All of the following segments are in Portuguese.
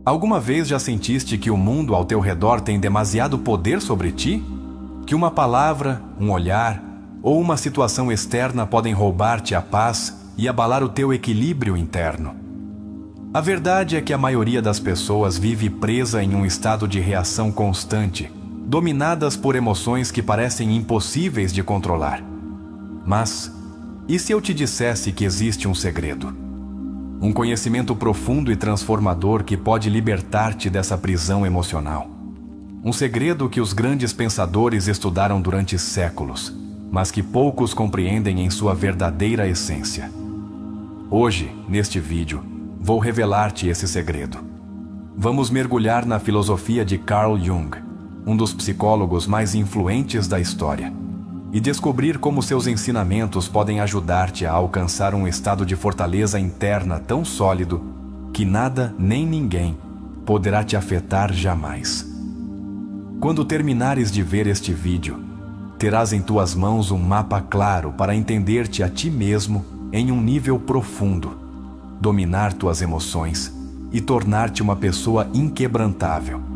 Alguma vez já sentiste que o mundo ao teu redor tem demasiado poder sobre ti? Que uma palavra, um olhar ou uma situação externa podem roubar-te a paz e abalar o teu equilíbrio interno? A verdade é que a maioria das pessoas vive presa em um estado de reação constante, dominadas por emoções que parecem impossíveis de controlar. Mas, e se eu te dissesse que existe um segredo? Um conhecimento profundo e transformador que pode libertar-te dessa prisão emocional. Um segredo que os grandes pensadores estudaram durante séculos, mas que poucos compreendem em sua verdadeira essência. Hoje, neste vídeo, vou revelar-te esse segredo. Vamos mergulhar na filosofia de Carl Jung, um dos psicólogos mais influentes da história, e descobrir como seus ensinamentos podem ajudar-te a alcançar um estado de fortaleza interna tão sólido que nada nem ninguém poderá te afetar jamais. Quando terminares de ver este vídeo, terás em tuas mãos um mapa claro para entender-te a ti mesmo em um nível profundo, dominar tuas emoções e tornar-te uma pessoa inquebrantável.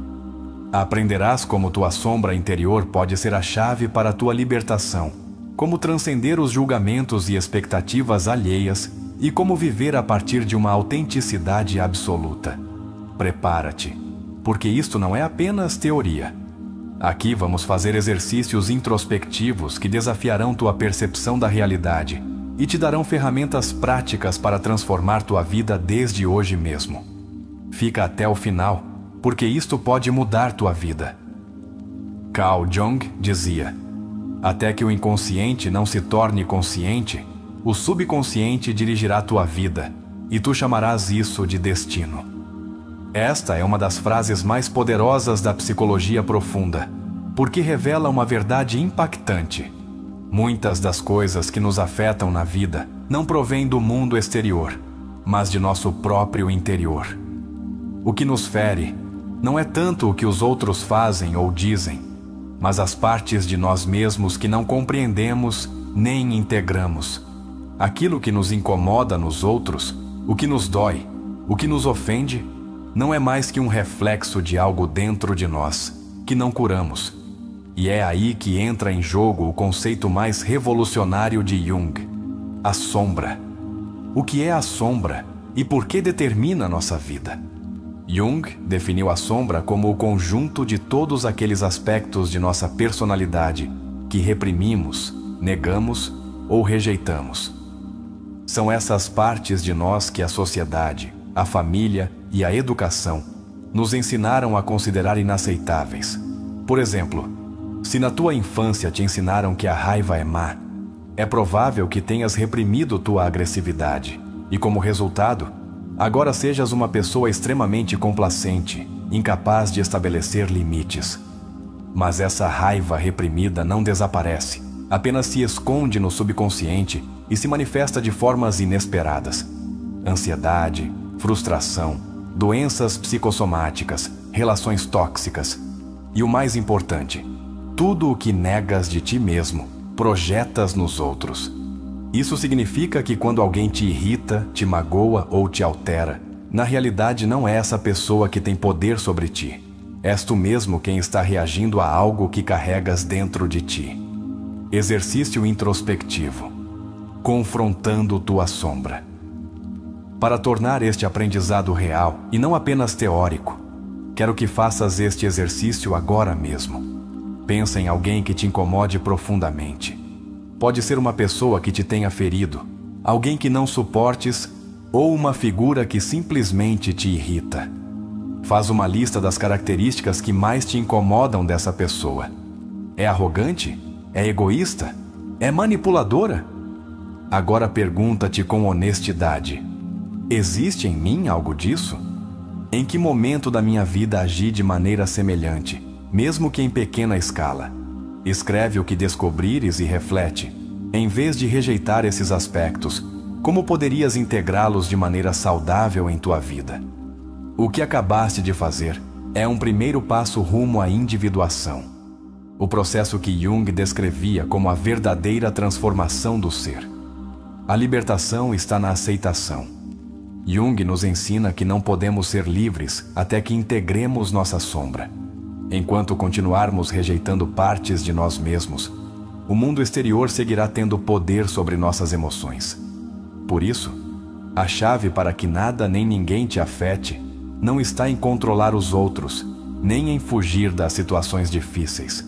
Aprenderás como tua sombra interior pode ser a chave para a tua libertação, como transcender os julgamentos e expectativas alheias e como viver a partir de uma autenticidade absoluta. Prepara-te, porque isto não é apenas teoria. Aqui vamos fazer exercícios introspectivos que desafiarão tua percepção da realidade e te darão ferramentas práticas para transformar tua vida desde hoje mesmo. Fica até o final, porque isto pode mudar tua vida. Carl Jung dizia: até que o inconsciente não se torne consciente, o subconsciente dirigirá tua vida, e tu chamarás isso de destino. Esta é uma das frases mais poderosas da psicologia profunda, porque revela uma verdade impactante. Muitas das coisas que nos afetam na vida não provêm do mundo exterior, mas de nosso próprio interior. O que nos fere não é tanto o que os outros fazem ou dizem, mas as partes de nós mesmos que não compreendemos nem integramos. Aquilo que nos incomoda nos outros, o que nos dói, o que nos ofende, não é mais que um reflexo de algo dentro de nós, que não curamos. E é aí que entra em jogo o conceito mais revolucionário de Jung: a sombra. O que é a sombra e por que determina a nossa vida? Jung definiu a sombra como o conjunto de todos aqueles aspectos de nossa personalidade que reprimimos, negamos ou rejeitamos. São essas partes de nós que a sociedade, a família e a educação nos ensinaram a considerar inaceitáveis. Por exemplo, se na tua infância te ensinaram que a raiva é má, é provável que tenhas reprimido tua agressividade e, como resultado, agora sejas uma pessoa extremamente complacente, incapaz de estabelecer limites. Mas essa raiva reprimida não desaparece, apenas se esconde no subconsciente e se manifesta de formas inesperadas. Ansiedade, frustração, doenças psicossomáticas, relações tóxicas. E o mais importante, tudo o que negas de ti mesmo, projetas nos outros. Isso significa que quando alguém te irrita, te magoa ou te altera, na realidade não é essa pessoa que tem poder sobre ti. És tu mesmo quem está reagindo a algo que carregas dentro de ti. Exercício introspectivo. Confrontando tua sombra. Para tornar este aprendizado real e não apenas teórico, quero que faças este exercício agora mesmo. Pensa em alguém que te incomode profundamente. Pode ser uma pessoa que te tenha ferido, alguém que não suportes ou uma figura que simplesmente te irrita. Faz uma lista das características que mais te incomodam dessa pessoa. É arrogante? É egoísta? É manipuladora? Agora pergunta-te com honestidade: existe em mim algo disso? Em que momento da minha vida agi de maneira semelhante, mesmo que em pequena escala? Escreve o que descobrires e reflete. Em vez de rejeitar esses aspectos, como poderias integrá-los de maneira saudável em tua vida? O que acabaste de fazer é um primeiro passo rumo à individuação. O processo que Jung descrevia como a verdadeira transformação do ser. A libertação está na aceitação. Jung nos ensina que não podemos ser livres até que integremos nossa sombra. Enquanto continuarmos rejeitando partes de nós mesmos, o mundo exterior seguirá tendo poder sobre nossas emoções. Por isso, a chave para que nada nem ninguém te afete não está em controlar os outros, nem em fugir das situações difíceis,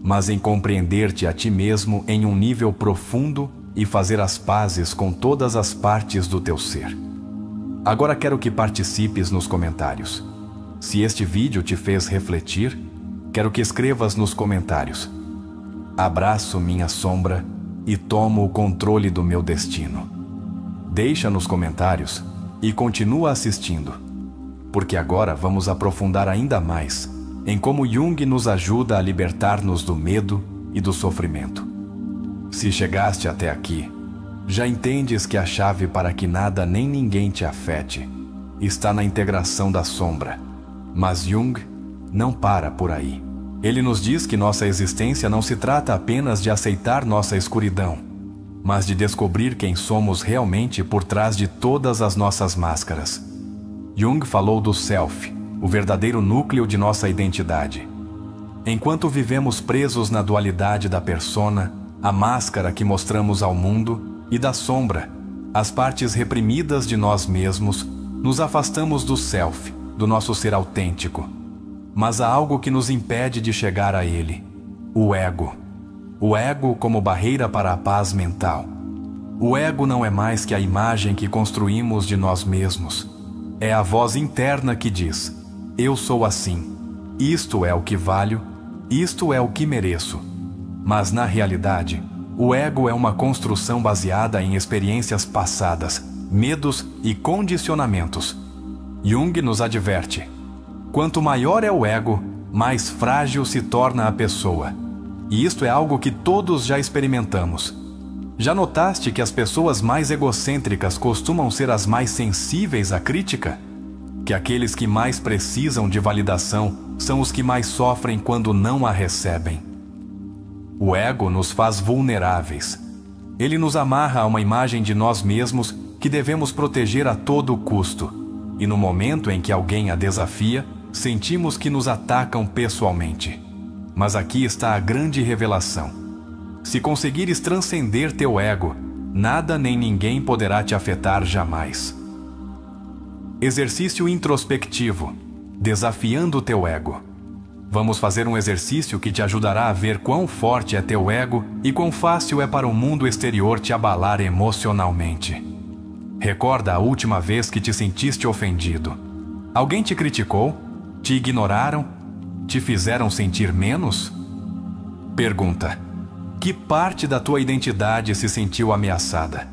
mas em compreender-te a ti mesmo em um nível profundo e fazer as pazes com todas as partes do teu ser. Agora quero que participes nos comentários. Se este vídeo te fez refletir, quero que escrevas nos comentários: abraço minha sombra e tomo o controle do meu destino. Deixa nos comentários e continua assistindo, porque agora vamos aprofundar ainda mais em como Jung nos ajuda a libertar-nos do medo e do sofrimento. Se chegaste até aqui, já entendes que a chave para que nada nem ninguém te afete está na integração da sombra. Mas Jung não para por aí. Ele nos diz que nossa existência não se trata apenas de aceitar nossa escuridão, mas de descobrir quem somos realmente por trás de todas as nossas máscaras. Jung falou do self, o verdadeiro núcleo de nossa identidade. Enquanto vivemos presos na dualidade da persona, a máscara que mostramos ao mundo, e da sombra, as partes reprimidas de nós mesmos, nos afastamos do self, do nosso ser autêntico. Mas há algo que nos impede de chegar a ele: o ego. O ego como barreira para a paz mental. O ego não é mais que a imagem que construímos de nós mesmos. É a voz interna que diz: eu sou assim, isto é o que valho, isto é o que mereço. Mas na realidade, o ego é uma construção baseada em experiências passadas, medos e condicionamentos. Jung nos adverte: quanto maior é o ego, mais frágil se torna a pessoa. E isto é algo que todos já experimentamos. Já notaste que as pessoas mais egocêntricas costumam ser as mais sensíveis à crítica? Que aqueles que mais precisam de validação são os que mais sofrem quando não a recebem. O ego nos faz vulneráveis. Ele nos amarra a uma imagem de nós mesmos que devemos proteger a todo custo. E no momento em que alguém a desafia, sentimos que nos atacam pessoalmente. Mas aqui está a grande revelação. Se conseguires transcender teu ego, nada nem ninguém poderá te afetar jamais. Exercício introspectivo, desafiando teu ego. Vamos fazer um exercício que te ajudará a ver quão forte é teu ego e quão fácil é para o mundo exterior te abalar emocionalmente. Recorda a última vez que te sentiste ofendido. Alguém te criticou? Te ignoraram? Te fizeram sentir menos? Pergunta: que parte da tua identidade se sentiu ameaçada?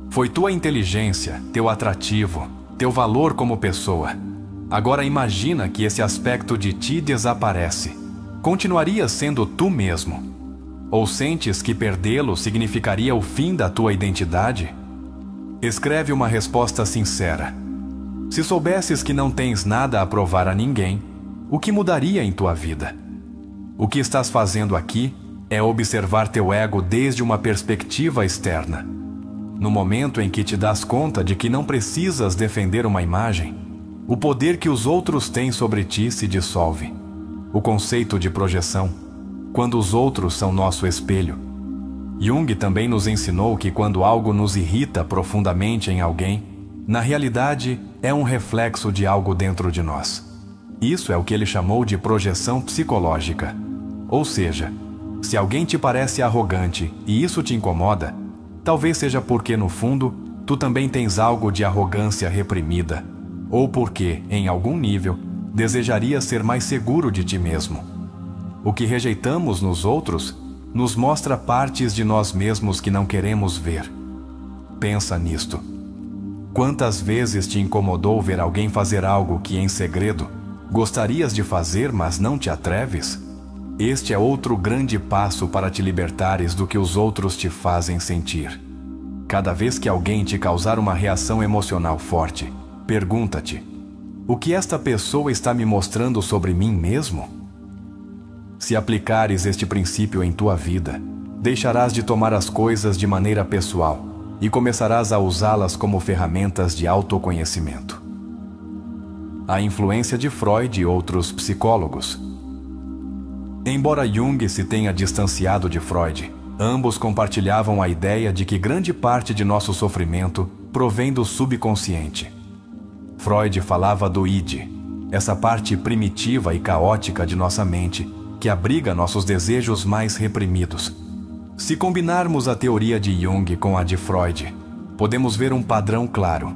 Foi tua inteligência, teu atrativo, teu valor como pessoa? Agora imagina que esse aspecto de ti desaparece. Continuarias sendo tu mesmo? Ou sentes que perdê-lo significaria o fim da tua identidade? Escreve uma resposta sincera. Se soubesses que não tens nada a provar a ninguém, o que mudaria em tua vida? O que estás fazendo aqui é observar teu ego desde uma perspectiva externa. No momento em que te das conta de que não precisas defender uma imagem, o poder que os outros têm sobre ti se dissolve. O conceito de projeção, quando os outros são nosso espelho. Jung também nos ensinou que quando algo nos irrita profundamente em alguém, na realidade é um reflexo de algo dentro de nós. Isso é o que ele chamou de projeção psicológica. Ou seja, se alguém te parece arrogante e isso te incomoda, talvez seja porque, no fundo, tu também tens algo de arrogância reprimida. Ou porque, em algum nível, desejarias ser mais seguro de ti mesmo. O que rejeitamos nos outros nos mostra partes de nós mesmos que não queremos ver. Pensa nisto. Quantas vezes te incomodou ver alguém fazer algo que, em segredo, gostarias de fazer, mas não te atreves? Este é outro grande passo para te libertares do que os outros te fazem sentir. Cada vez que alguém te causar uma reação emocional forte, pergunta-te: o que esta pessoa está me mostrando sobre mim mesmo? Se aplicares este princípio em tua vida, deixarás de tomar as coisas de maneira pessoal e começarás a usá-las como ferramentas de autoconhecimento. A influência de Freud e outros psicólogos. Embora Jung se tenha distanciado de Freud, ambos compartilhavam a ideia de que grande parte de nosso sofrimento provém do subconsciente. Freud falava do id, essa parte primitiva e caótica de nossa mente que abriga nossos desejos mais reprimidos. Se combinarmos a teoria de Jung com a de Freud, podemos ver um padrão claro.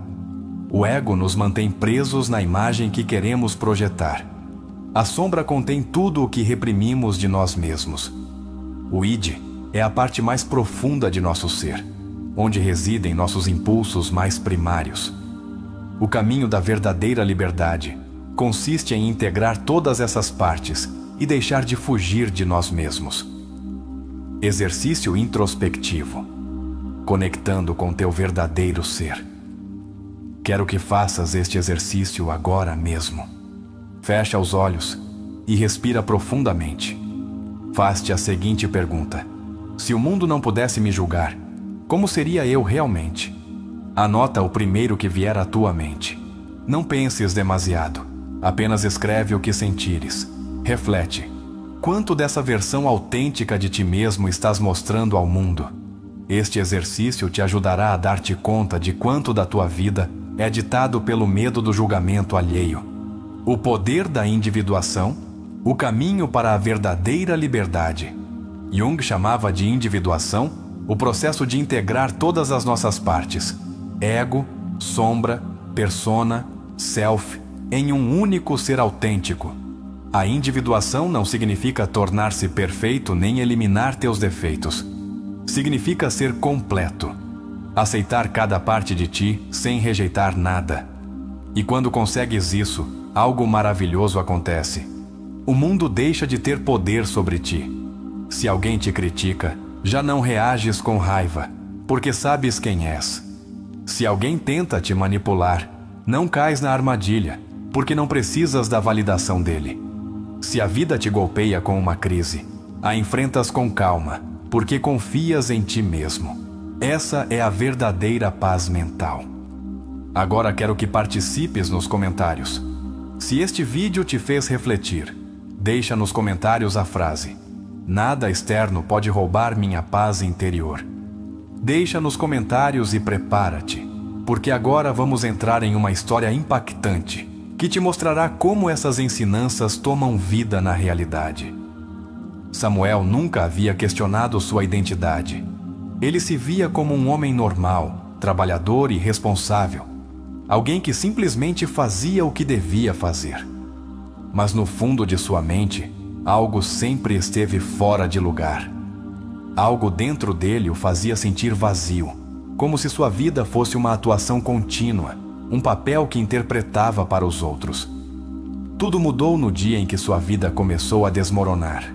O ego nos mantém presos na imagem que queremos projetar. A sombra contém tudo o que reprimimos de nós mesmos. O id é a parte mais profunda de nosso ser, onde residem nossos impulsos mais primários. O caminho da verdadeira liberdade consiste em integrar todas essas partes e deixar de fugir de nós mesmos. Exercício introspectivo, conectando com teu verdadeiro ser. Quero que faças este exercício agora mesmo. Fecha os olhos e respira profundamente. Faz-te a seguinte pergunta: se o mundo não pudesse me julgar, como seria eu realmente? Anota o primeiro que vier à tua mente. Não penses demasiado, apenas escreve o que sentires. Reflete. Quanto dessa versão autêntica de ti mesmo estás mostrando ao mundo? Este exercício te ajudará a dar-te conta de quanto da tua vida é ditado pelo medo do julgamento alheio. O poder da individuação, o caminho para a verdadeira liberdade. Jung chamava de individuação o processo de integrar todas as nossas partes, ego, sombra, persona, self, em um único ser autêntico. A individuação não significa tornar-se perfeito nem eliminar teus defeitos. Significa ser completo. Aceitar cada parte de ti sem rejeitar nada. E quando consegues isso, algo maravilhoso acontece. O mundo deixa de ter poder sobre ti. Se alguém te critica, já não reages com raiva, porque sabes quem és. Se alguém tenta te manipular, não cais na armadilha, porque não precisas da validação dele. Se a vida te golpeia com uma crise, a enfrentas com calma, porque confias em ti mesmo. Essa é a verdadeira paz mental. Agora quero que participes nos comentários. Se este vídeo te fez refletir, deixa nos comentários a frase: nada externo pode roubar minha paz interior. Deixa nos comentários e prepara-te, porque agora vamos entrar em uma história impactante que te mostrará como essas ensinanças tomam vida na realidade. Samuel nunca havia questionado sua identidade. Ele se via como um homem normal, trabalhador e responsável, alguém que simplesmente fazia o que devia fazer. Mas no fundo de sua mente, algo sempre esteve fora de lugar. Algo dentro dele o fazia sentir vazio, como se sua vida fosse uma atuação contínua, um papel que interpretava para os outros. Tudo mudou no dia em que sua vida começou a desmoronar.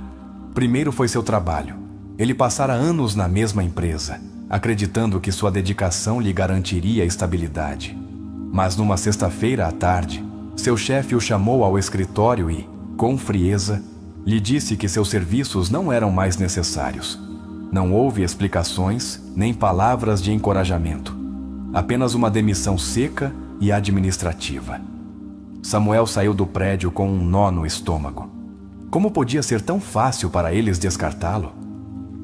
Primeiro foi seu trabalho. Ele passara anos na mesma empresa, acreditando que sua dedicação lhe garantiria estabilidade. Mas numa sexta-feira à tarde, seu chefe o chamou ao escritório e, com frieza, lhe disse que seus serviços não eram mais necessários. Não houve explicações nem palavras de encorajamento. Apenas uma demissão seca e administrativa. Samuel saiu do prédio com um nó no estômago. Como podia ser tão fácil para eles descartá-lo?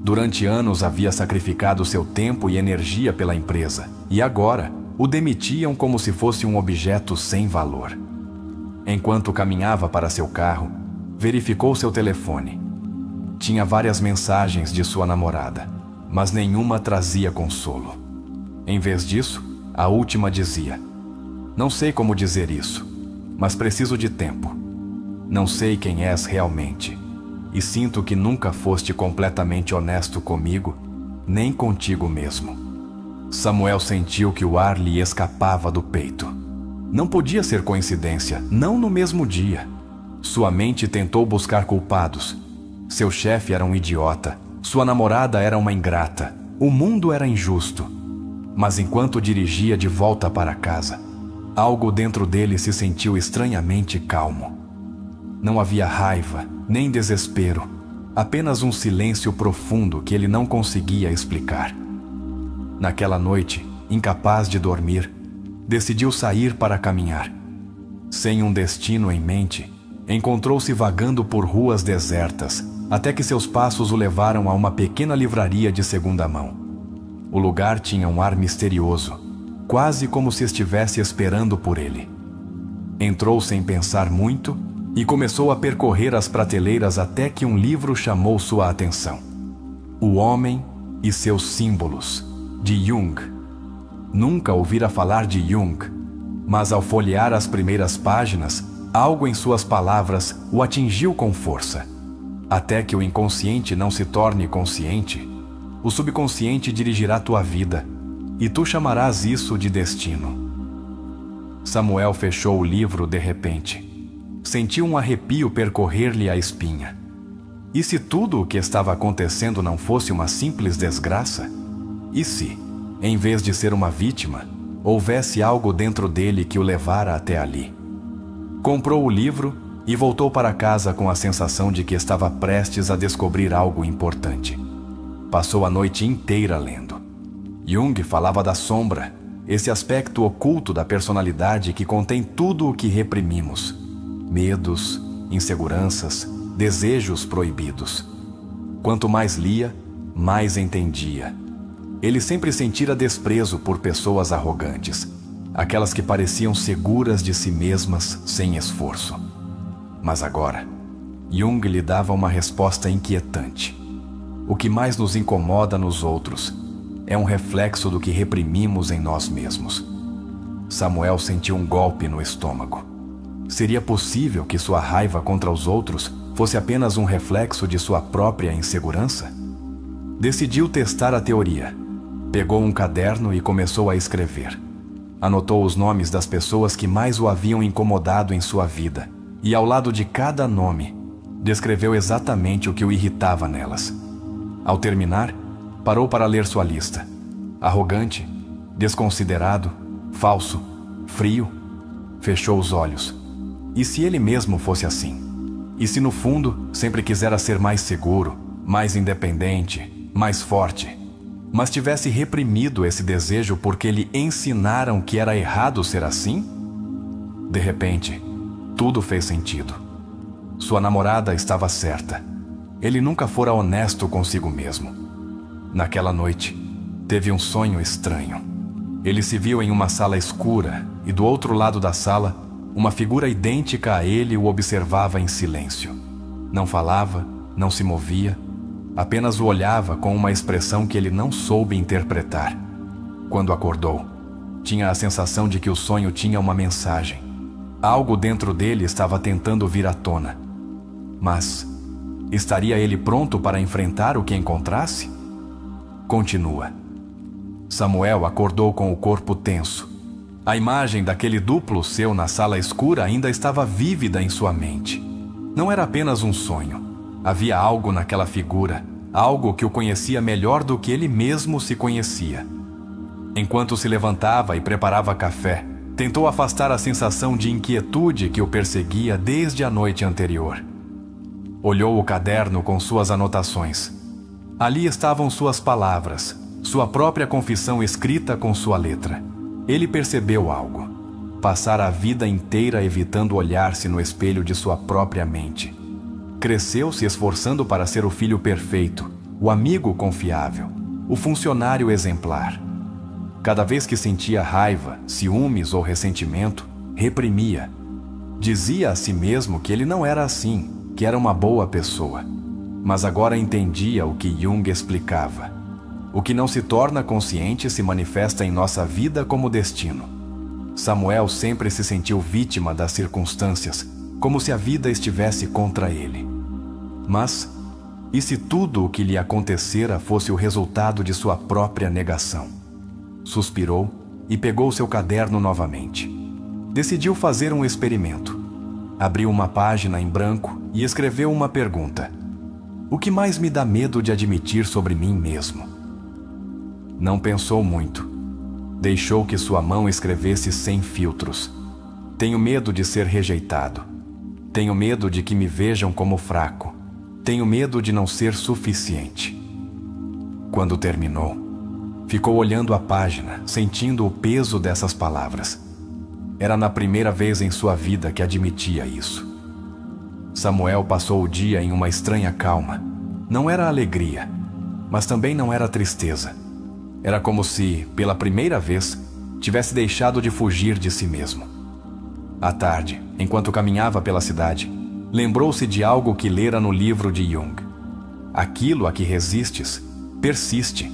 Durante anos havia sacrificado seu tempo e energia pela empresa, e agora o demitiam como se fosse um objeto sem valor. Enquanto caminhava para seu carro, verificou seu telefone. Tinha várias mensagens de sua namorada, mas nenhuma trazia consolo. Em vez disso, a última dizia: não sei como dizer isso, mas preciso de tempo. Não sei quem és realmente, e sinto que nunca foste completamente honesto comigo, nem contigo mesmo. Samuel sentiu que o ar lhe escapava do peito. Não podia ser coincidência, não no mesmo dia. Sua mente tentou buscar culpados. Seu chefe era um idiota, sua namorada era uma ingrata, o mundo era injusto. Mas enquanto dirigia de volta para casa, algo dentro dele se sentiu estranhamente calmo. Não havia raiva, nem desespero, apenas um silêncio profundo que ele não conseguia explicar. Naquela noite, incapaz de dormir, decidiu sair para caminhar. Sem um destino em mente, encontrou-se vagando por ruas desertas, até que seus passos o levaram a uma pequena livraria de segunda mão. O lugar tinha um ar misterioso, quase como se estivesse esperando por ele. Entrou sem pensar muito e começou a percorrer as prateleiras até que um livro chamou sua atenção. O Homem e seus Símbolos, de Jung. Nunca ouvira falar de Jung, mas ao folhear as primeiras páginas, algo em suas palavras o atingiu com força. Até que o inconsciente não se torne consciente, o subconsciente dirigirá tua vida, e tu chamarás isso de destino. Samuel fechou o livro de repente. Sentiu um arrepio percorrer-lhe a espinha. E se tudo o que estava acontecendo não fosse uma simples desgraça? E se, em vez de ser uma vítima, houvesse algo dentro dele que o levara até ali? Comprou o livro e voltou para casa com a sensação de que estava prestes a descobrir algo importante. Passou a noite inteira lendo. Jung falava da sombra, esse aspecto oculto da personalidade que contém tudo o que reprimimos: medos, inseguranças, desejos proibidos. Quanto mais lia, mais entendia. Ele sempre sentira desprezo por pessoas arrogantes, aquelas que pareciam seguras de si mesmas sem esforço. Mas agora, Jung lhe dava uma resposta inquietante. O que mais nos incomoda nos outros é um reflexo do que reprimimos em nós mesmos. Samuel sentiu um golpe no estômago. Seria possível que sua raiva contra os outros fosse apenas um reflexo de sua própria insegurança? Decidiu testar a teoria. Pegou um caderno e começou a escrever. Anotou os nomes das pessoas que mais o haviam incomodado em sua vida, e ao lado de cada nome, descreveu exatamente o que o irritava nelas. Ao terminar, parou para ler sua lista. Arrogante, desconsiderado, falso, frio. Fechou os olhos. E se ele mesmo fosse assim? E se no fundo sempre quisera ser mais seguro, mais independente, mais forte, mas tivesse reprimido esse desejo porque lhe ensinaram que era errado ser assim? De repente, tudo fez sentido. Sua namorada estava certa. Ele nunca fora honesto consigo mesmo. Naquela noite, teve um sonho estranho. Ele se viu em uma sala escura e do outro lado da sala, uma figura idêntica a ele o observava em silêncio. Não falava, não se movia, apenas o olhava com uma expressão que ele não soube interpretar. Quando acordou, tinha a sensação de que o sonho tinha uma mensagem. Algo dentro dele estava tentando vir à tona. Mas estaria ele pronto para enfrentar o que encontrasse? Continua. Samuel acordou com o corpo tenso. A imagem daquele duplo seu na sala escura ainda estava vívida em sua mente. Não era apenas um sonho. Havia algo naquela figura, algo que o conhecia melhor do que ele mesmo se conhecia. Enquanto se levantava e preparava café, tentou afastar a sensação de inquietude que o perseguia desde a noite anterior. Olhou o caderno com suas anotações. Ali estavam suas palavras, sua própria confissão escrita com sua letra. Ele percebeu algo. Passara a vida inteira evitando olhar-se no espelho de sua própria mente. Cresceu se esforçando para ser o filho perfeito, o amigo confiável, o funcionário exemplar. Cada vez que sentia raiva, ciúmes ou ressentimento, reprimia. Dizia a si mesmo que ele não era assim, que era uma boa pessoa. Mas agora entendia o que Jung explicava. O que não se torna consciente se manifesta em nossa vida como destino. Samuel sempre se sentiu vítima das circunstâncias, como se a vida estivesse contra ele. Mas, e se tudo o que lhe acontecera fosse o resultado de sua própria negação? Suspirou e pegou seu caderno novamente. Decidiu fazer um experimento. Abriu uma página em branco e escreveu uma pergunta. O que mais me dá medo de admitir sobre mim mesmo? Não pensou muito. Deixou que sua mão escrevesse sem filtros. Tenho medo de ser rejeitado. Tenho medo de que me vejam como fraco. Tenho medo de não ser suficiente. Quando terminou, Ficou olhando a página, sentindo o peso dessas palavras. Era na primeira vez em sua vida que admitia isso. Samuel passou o dia em uma estranha calma. Não era alegria, mas também não era tristeza. Era como se, pela primeira vez, tivesse deixado de fugir de si mesmo. À tarde, enquanto caminhava pela cidade, lembrou-se de algo que lera no livro de Jung. Aquilo a que resistes, persiste.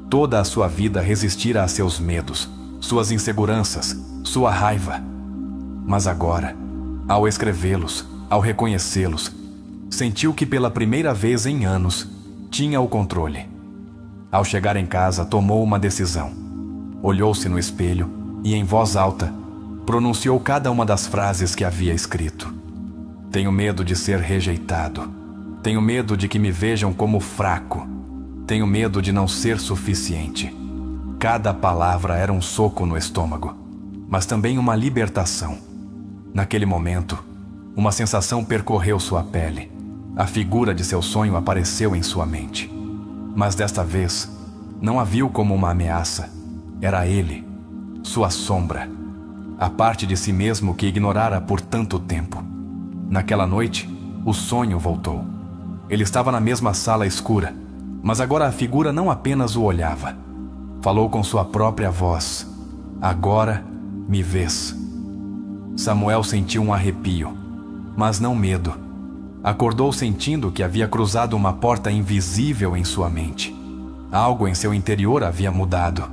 Toda a sua vida resistira a seus medos, suas inseguranças, sua raiva. Mas agora, ao escrevê-los, ao reconhecê-los, sentiu que pela primeira vez em anos tinha o controle. Ao chegar em casa, tomou uma decisão. Olhou-se no espelho e, em voz alta, pronunciou cada uma das frases que havia escrito. Tenho medo de ser rejeitado. Tenho medo de que me vejam como fraco. Tenho medo de não ser suficiente. Cada palavra era um soco no estômago, mas também uma libertação. Naquele momento, uma sensação percorreu sua pele. A figura de seu sonho apareceu em sua mente. Mas desta vez, não a viu como uma ameaça. Era ele, sua sombra, a parte de si mesmo que ignorara por tanto tempo. Naquela noite, o sonho voltou. Ele estava na mesma sala escura, mas agora a figura não apenas o olhava. Falou com sua própria voz. Agora me vês. Samuel sentiu um arrepio, mas não medo. Acordou sentindo que havia cruzado uma porta invisível em sua mente. Algo em seu interior havia mudado.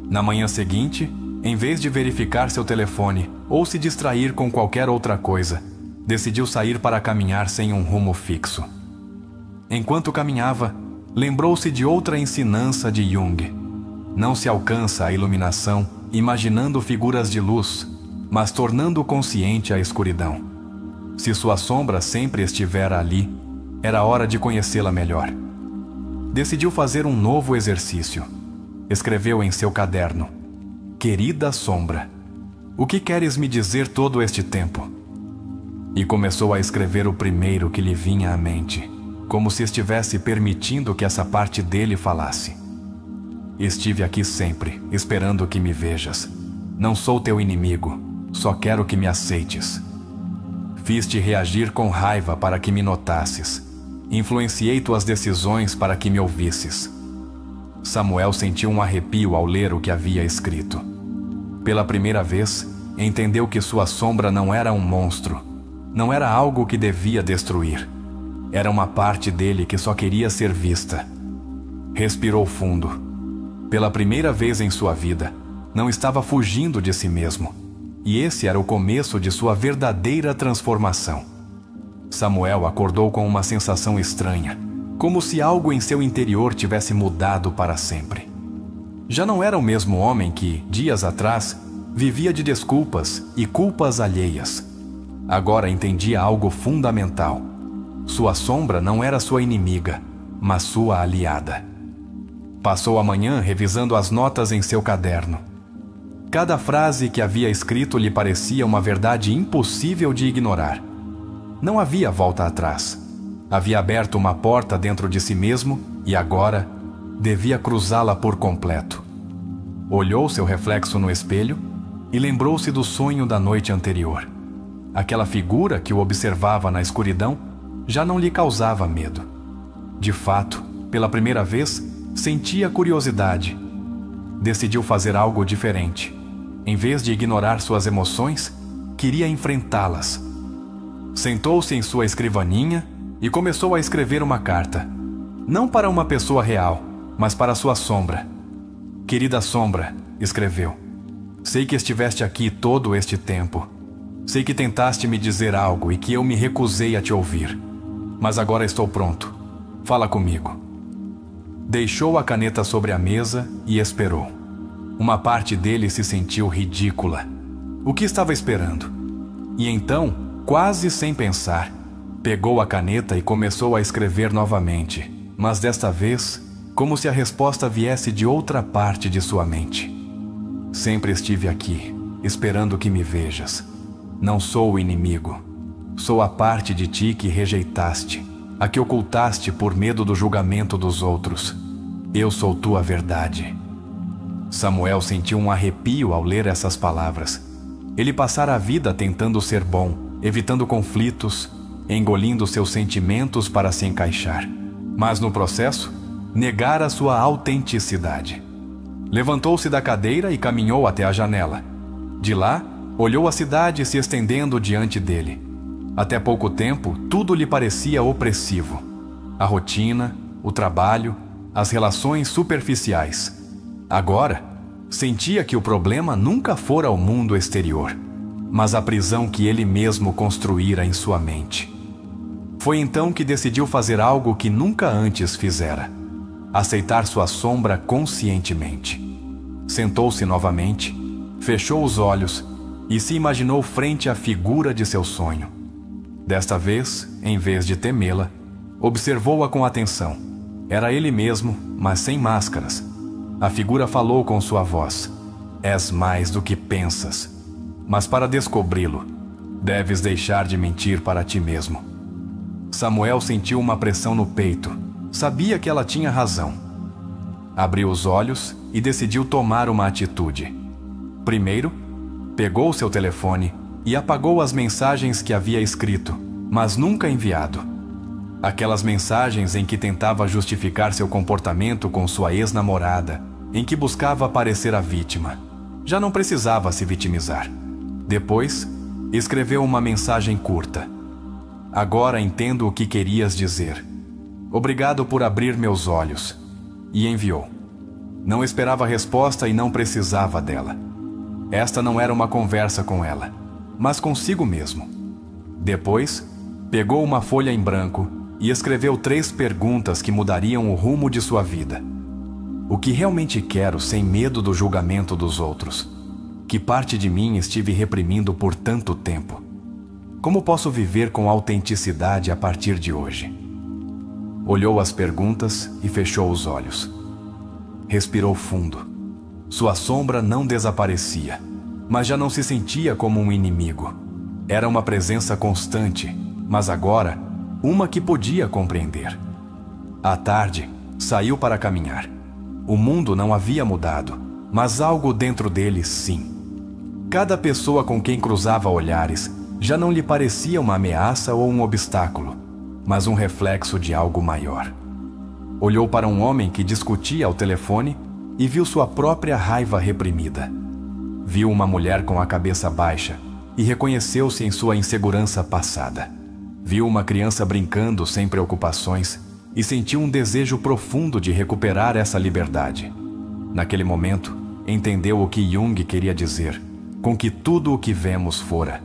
Na manhã seguinte, em vez de verificar seu telefone ou se distrair com qualquer outra coisa, decidiu sair para caminhar sem um rumo fixo. Enquanto caminhava, lembrou-se de outra ensinança de Jung. Não se alcança a iluminação imaginando figuras de luz, mas tornando consciente a escuridão. Se sua sombra sempre estiver ali, era hora de conhecê-la melhor. Decidiu fazer um novo exercício. Escreveu em seu caderno: Querida sombra, o que queres me dizer todo este tempo? E começou a escrever o primeiro que lhe vinha à mente, como se estivesse permitindo que essa parte dele falasse. Estive aqui sempre, esperando que me vejas. Não sou teu inimigo, só quero que me aceites. Fiz-te reagir com raiva para que me notasses. Influenciei tuas decisões para que me ouvisses. Samuel sentiu um arrepio ao ler o que havia escrito. Pela primeira vez, entendeu que sua sombra não era um monstro, não era algo que devia destruir. Era uma parte dele que só queria ser vista. Respirou fundo. Pela primeira vez em sua vida, não estava fugindo de si mesmo. E esse era o começo de sua verdadeira transformação. Samuel acordou com uma sensação estranha, como se algo em seu interior tivesse mudado para sempre. Já não era o mesmo homem que, dias atrás, vivia de desculpas e culpas alheias. Agora entendia algo fundamental. Sua sombra não era sua inimiga, mas sua aliada. Passou a manhã revisando as notas em seu caderno. Cada frase que havia escrito lhe parecia uma verdade impossível de ignorar. Não havia volta atrás. Havia aberto uma porta dentro de si mesmo e agora devia cruzá-la por completo. Olhou seu reflexo no espelho e lembrou-se do sonho da noite anterior. Aquela figura que o observava na escuridão já não lhe causava medo. De fato, pela primeira vez, sentia curiosidade. Decidiu fazer algo diferente. Em vez de ignorar suas emoções, queria enfrentá-las. Sentou-se em sua escrivaninha e começou a escrever uma carta. Não para uma pessoa real, mas para sua sombra. Querida sombra, escreveu. Sei que estiveste aqui todo este tempo. Sei que tentaste me dizer algo e que eu me recusei a te ouvir. Mas agora estou pronto. Fala comigo. Deixou a caneta sobre a mesa e esperou. Uma parte dele se sentiu ridícula. O que estava esperando? E então, quase sem pensar, pegou a caneta e começou a escrever novamente, mas desta vez, como se a resposta viesse de outra parte de sua mente. Sempre estive aqui, esperando que me vejas. Não sou o inimigo. Sou a parte de ti que rejeitaste, a que ocultaste por medo do julgamento dos outros. Eu sou tua verdade. Samuel sentiu um arrepio ao ler essas palavras. Ele passara a vida tentando ser bom, evitando conflitos, engolindo seus sentimentos para se encaixar. Mas no processo, negara sua autenticidade. Levantou-se da cadeira e caminhou até a janela. De lá, olhou a cidade se estendendo diante dele. Até pouco tempo, tudo lhe parecia opressivo. A rotina, o trabalho, as relações superficiais. Agora, sentia que o problema nunca fora o mundo exterior, mas a prisão que ele mesmo construíra em sua mente. Foi então que decidiu fazer algo que nunca antes fizera: aceitar sua sombra conscientemente. Sentou-se novamente, fechou os olhos e se imaginou frente à figura de seu sonho. Desta vez, em vez de temê-la, observou-a com atenção. Era ele mesmo, mas sem máscaras. A figura falou com sua voz: "És mais do que pensas, mas para descobri-lo, deves deixar de mentir para ti mesmo." Samuel sentiu uma pressão no peito. Sabia que ela tinha razão. Abriu os olhos e decidiu tomar uma atitude. Primeiro, pegou seu telefone e apagou as mensagens que havia escrito, mas nunca enviado. Aquelas mensagens em que tentava justificar seu comportamento com sua ex-namorada, em que buscava parecer a vítima. Já não precisava se vitimizar. Depois, escreveu uma mensagem curta: "Agora entendo o que querias dizer. Obrigado por abrir meus olhos." E enviou. Não esperava resposta e não precisava dela. Esta não era uma conversa com ela, mas consigo mesmo. Depois, pegou uma folha em branco e escreveu 3 perguntas que mudariam o rumo de sua vida. O que realmente quero sem medo do julgamento dos outros? Que parte de mim estive reprimindo por tanto tempo? Como posso viver com autenticidade a partir de hoje? Olhou as perguntas e fechou os olhos. Respirou fundo. Sua sombra não desaparecia, mas já não se sentia como um inimigo. Era uma presença constante, mas agora, uma que podia compreender. À tarde, saiu para caminhar. O mundo não havia mudado, mas algo dentro dele sim. Cada pessoa com quem cruzava olhares já não lhe parecia uma ameaça ou um obstáculo, mas um reflexo de algo maior. Olhou para um homem que discutia ao telefone e viu sua própria raiva reprimida. Viu uma mulher com a cabeça baixa e reconheceu-se em sua insegurança passada. Viu uma criança brincando sem preocupações e sentiu um desejo profundo de recuperar essa liberdade. Naquele momento, entendeu o que Jung queria dizer, com que tudo o que vemos fora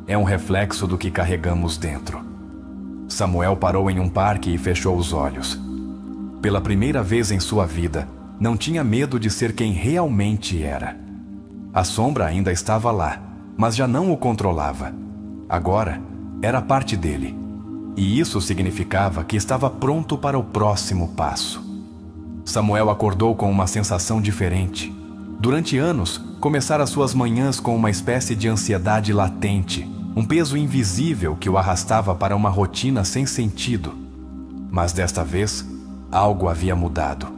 é um reflexo do que carregamos dentro. Samuel parou em um parque e fechou os olhos. Pela primeira vez em sua vida, não tinha medo de ser quem realmente era. A sombra ainda estava lá, mas já não o controlava. Agora, era parte dele. E isso significava que estava pronto para o próximo passo. Samuel acordou com uma sensação diferente. Durante anos, começara suas manhãs com uma espécie de ansiedade latente, um peso invisível que o arrastava para uma rotina sem sentido. Mas desta vez, algo havia mudado.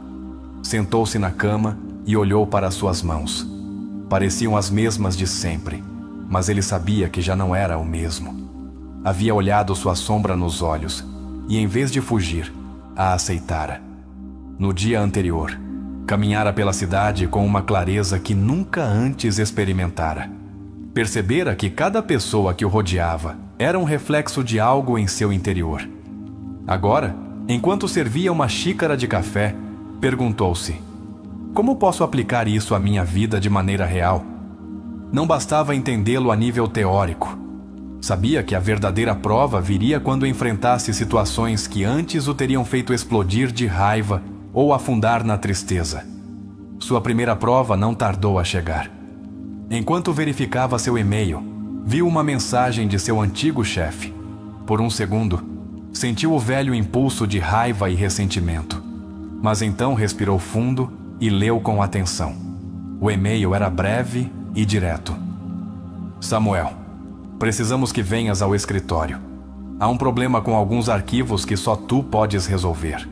Sentou-se na cama e olhou para suas mãos. Pareciam as mesmas de sempre, mas ele sabia que já não era o mesmo. Havia olhado sua sombra nos olhos e, em vez de fugir, a aceitara. No dia anterior, caminhara pela cidade com uma clareza que nunca antes experimentara. Percebera que cada pessoa que o rodeava era um reflexo de algo em seu interior. Agora, enquanto servia uma xícara de café, perguntou-se: como posso aplicar isso à minha vida de maneira real? Não bastava entendê-lo a nível teórico. Sabia que a verdadeira prova viria quando enfrentasse situações que antes o teriam feito explodir de raiva ou afundar na tristeza. Sua primeira prova não tardou a chegar. Enquanto verificava seu e-mail, viu uma mensagem de seu antigo chefe. Por um segundo, sentiu o velho impulso de raiva e ressentimento. Mas então respirou fundo e leu com atenção. O e-mail era breve e direto. Samuel, precisamos que venhas ao escritório. Há um problema com alguns arquivos que só tu podes resolver.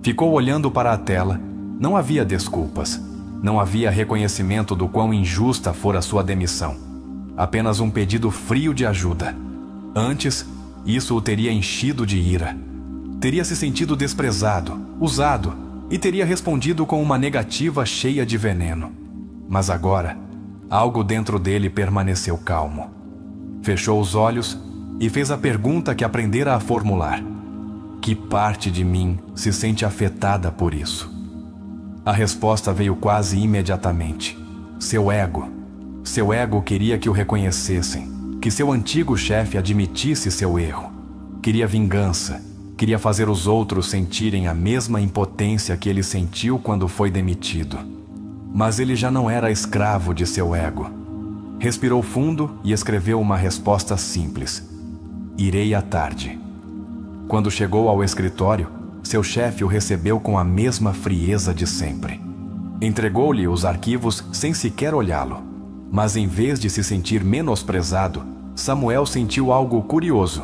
Ficou olhando para a tela. Não havia desculpas. Não havia reconhecimento do quão injusta fora sua demissão. Apenas um pedido frio de ajuda. Antes, isso o teria enchido de ira. Teria se sentido desprezado, usado, e teria respondido com uma negativa cheia de veneno. Mas agora, algo dentro dele permaneceu calmo. Fechou os olhos e fez a pergunta que aprendera a formular: que parte de mim se sente afetada por isso? A resposta veio quase imediatamente. Seu ego. Seu ego queria que o reconhecessem, que seu antigo chefe admitisse seu erro. Queria vingança, queria fazer os outros sentirem a mesma impotência que ele sentiu quando foi demitido. Mas ele já não era escravo de seu ego. Respirou fundo e escreveu uma resposta simples: irei à tarde. Quando chegou ao escritório, seu chefe o recebeu com a mesma frieza de sempre. Entregou-lhe os arquivos sem sequer olhá-lo. Mas em vez de se sentir menosprezado, Samuel sentiu algo curioso: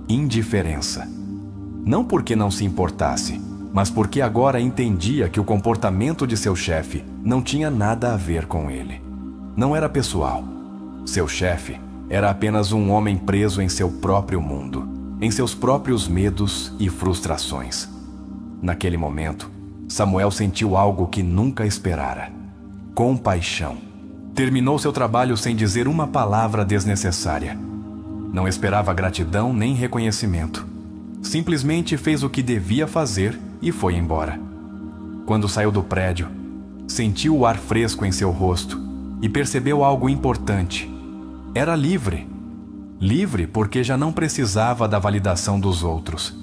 indiferença. Não porque não se importasse, mas porque agora entendia que o comportamento de seu chefe não tinha nada a ver com ele. Não era pessoal. Seu chefe era apenas um homem preso em seu próprio mundo, em seus próprios medos e frustrações. Naquele momento, Samuel sentiu algo que nunca esperara: compaixão. Terminou seu trabalho sem dizer uma palavra desnecessária. Não esperava gratidão nem reconhecimento. Simplesmente fez o que devia fazer e foi embora. Quando saiu do prédio, sentiu o ar fresco em seu rosto e percebeu algo importante. Era livre. Livre porque já não precisava da validação dos outros.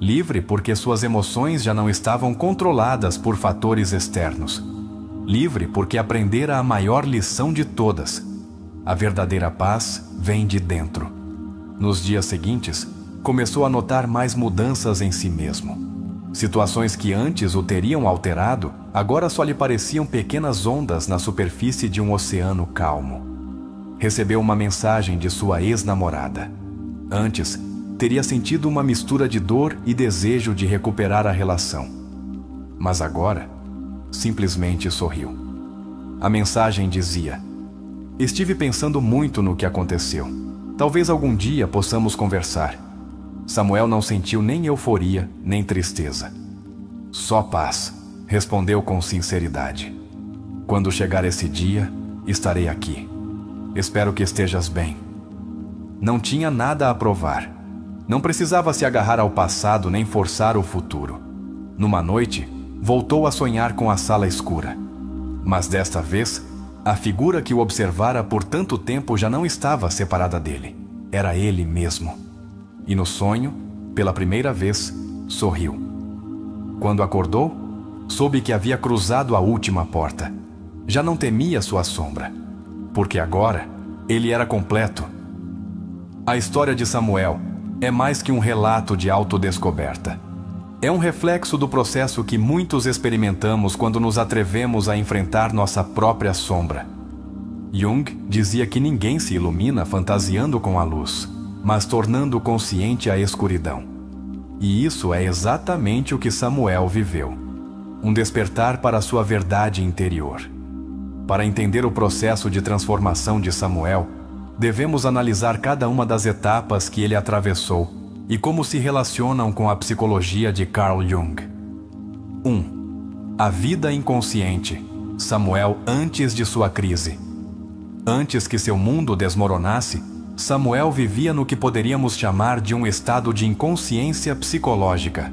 Livre porque suas emoções já não estavam controladas por fatores externos. Livre porque aprendera a maior lição de todas: a verdadeira paz vem de dentro. Nos dias seguintes, começou a notar mais mudanças em si mesmo. Situações que antes o teriam alterado, agora só lhe pareciam pequenas ondas na superfície de um oceano calmo. Recebeu uma mensagem de sua ex-namorada. Antes, teria sentido uma mistura de dor e desejo de recuperar a relação. Mas agora, simplesmente sorriu. A mensagem dizia: estive pensando muito no que aconteceu. Talvez algum dia possamos conversar. Samuel não sentiu nem euforia, nem tristeza. Só paz, respondeu com sinceridade. Quando chegar esse dia, estarei aqui. Espero que estejas bem. Não tinha nada a provar. Não precisava se agarrar ao passado nem forçar o futuro. Numa noite, voltou a sonhar com a sala escura. Mas desta vez, a figura que o observara por tanto tempo já não estava separada dele. Era ele mesmo. E no sonho, pela primeira vez, sorriu. Quando acordou, soube que havia cruzado a última porta. Já não temia sua sombra, porque agora ele era completo. A história de Samuel é mais que um relato de autodescoberta. É um reflexo do processo que muitos experimentamos quando nos atrevemos a enfrentar nossa própria sombra. Jung dizia que ninguém se ilumina fantasiando com a luz, mas tornando consciente a escuridão. E isso é exatamente o que Samuel viveu. Um despertar para sua verdade interior. Para entender o processo de transformação de Samuel, devemos analisar cada uma das etapas que ele atravessou e como se relacionam com a psicologia de Carl Jung. 1. A vida inconsciente. Samuel antes de sua crise. Antes que seu mundo desmoronasse, Samuel vivia no que poderíamos chamar de um estado de inconsciência psicológica.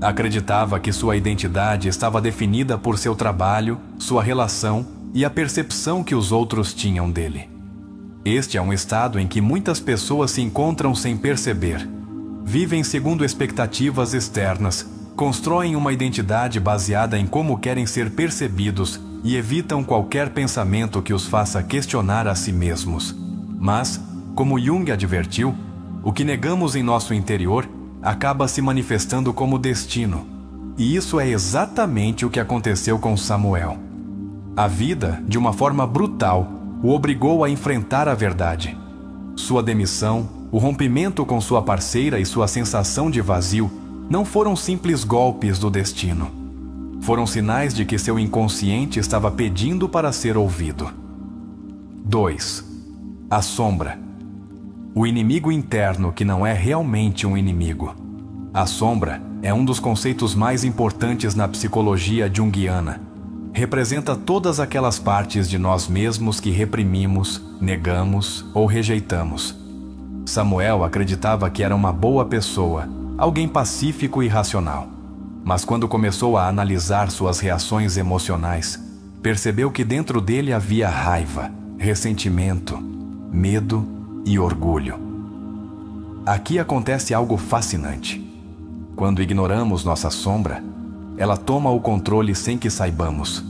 Acreditava que sua identidade estava definida por seu trabalho, sua relação e a percepção que os outros tinham dele. Este é um estado em que muitas pessoas se encontram sem perceber. Vivem segundo expectativas externas, constroem uma identidade baseada em como querem ser percebidos e evitam qualquer pensamento que os faça questionar a si mesmos. Mas, como Jung advertiu, o que negamos em nosso interior acaba se manifestando como destino. E isso é exatamente o que aconteceu com Samuel. A vida, de uma forma brutal, o obrigou a enfrentar a verdade. Sua demissão, o rompimento com sua parceira e sua sensação de vazio não foram simples golpes do destino. Foram sinais de que seu inconsciente estava pedindo para ser ouvido. 2. A sombra. O inimigo interno que não é realmente um inimigo. A sombra é um dos conceitos mais importantes na psicologia junguiana. Representa todas aquelas partes de nós mesmos que reprimimos, negamos ou rejeitamos. Samuel acreditava que era uma boa pessoa, alguém pacífico e racional. Mas quando começou a analisar suas reações emocionais, percebeu que dentro dele havia raiva, ressentimento, medo e orgulho. Aqui acontece algo fascinante. Quando ignoramos nossa sombra, ela toma o controle sem que saibamos.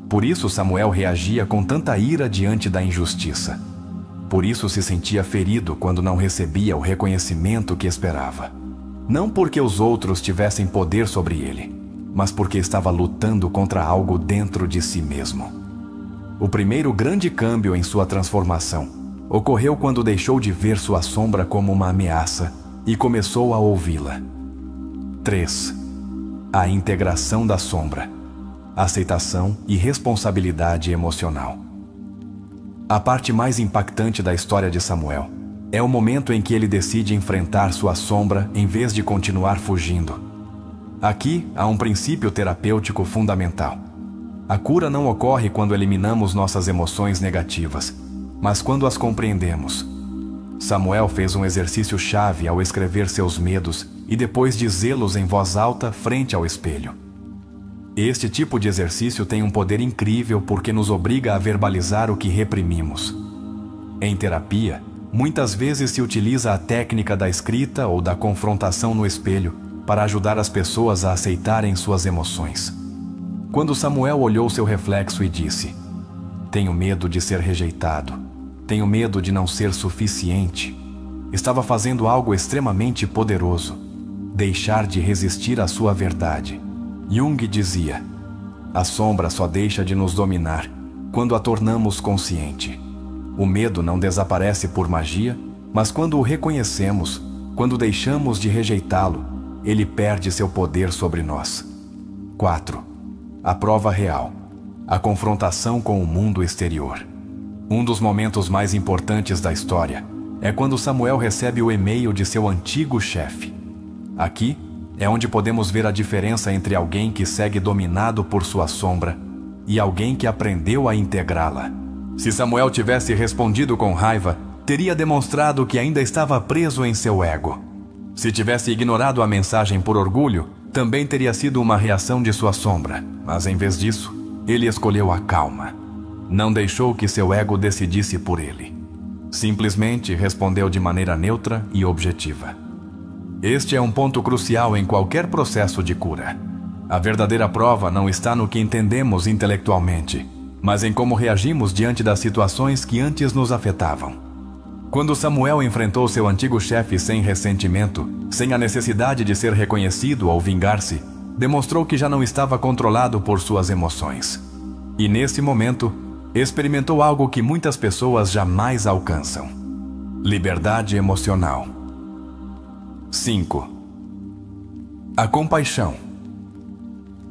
Por isso Samuel reagia com tanta ira diante da injustiça. Por isso se sentia ferido quando não recebia o reconhecimento que esperava. Não porque os outros tivessem poder sobre ele, mas porque estava lutando contra algo dentro de si mesmo. O primeiro grande câmbio em sua transformação ocorreu quando deixou de ver sua sombra como uma ameaça e começou a ouvi-la. 3. A integração da sombra. Aceitação e responsabilidade emocional. A parte mais impactante da história de Samuel é o momento em que ele decide enfrentar sua sombra em vez de continuar fugindo. Aqui há um princípio terapêutico fundamental. A cura não ocorre quando eliminamos nossas emoções negativas, mas quando as compreendemos. Samuel fez um exercício chave ao escrever seus medos e depois dizê-los em voz alta frente ao espelho. Este tipo de exercício tem um poder incrível porque nos obriga a verbalizar o que reprimimos. Em terapia, muitas vezes se utiliza a técnica da escrita ou da confrontação no espelho para ajudar as pessoas a aceitarem suas emoções. Quando Samuel olhou seu reflexo e disse: "Tenho medo de ser rejeitado. Tenho medo de não ser suficiente." Estava fazendo algo extremamente poderoso: deixar de resistir à sua verdade. Jung dizia: a sombra só deixa de nos dominar quando a tornamos consciente. O medo não desaparece por magia, mas quando o reconhecemos, quando deixamos de rejeitá-lo, ele perde seu poder sobre nós. 4. A prova real. A confrontação com o mundo exterior. Um dos momentos mais importantes da história é quando Samuel recebe o e-mail de seu antigo chefe. Aqui é onde podemos ver a diferença entre alguém que segue dominado por sua sombra e alguém que aprendeu a integrá-la. Se Samuel tivesse respondido com raiva, teria demonstrado que ainda estava preso em seu ego. Se tivesse ignorado a mensagem por orgulho, também teria sido uma reação de sua sombra, mas em vez disso, ele escolheu a calma. Não deixou que seu ego decidisse por ele. Simplesmente respondeu de maneira neutra e objetiva. Este é um ponto crucial em qualquer processo de cura. A verdadeira prova não está no que entendemos intelectualmente, mas em como reagimos diante das situações que antes nos afetavam. Quando Samuel enfrentou seu antigo chefe sem ressentimento, sem a necessidade de ser reconhecido ou vingar-se, demonstrou que já não estava controlado por suas emoções. E nesse momento, experimentou algo que muitas pessoas jamais alcançam: liberdade emocional. 5. A compaixão.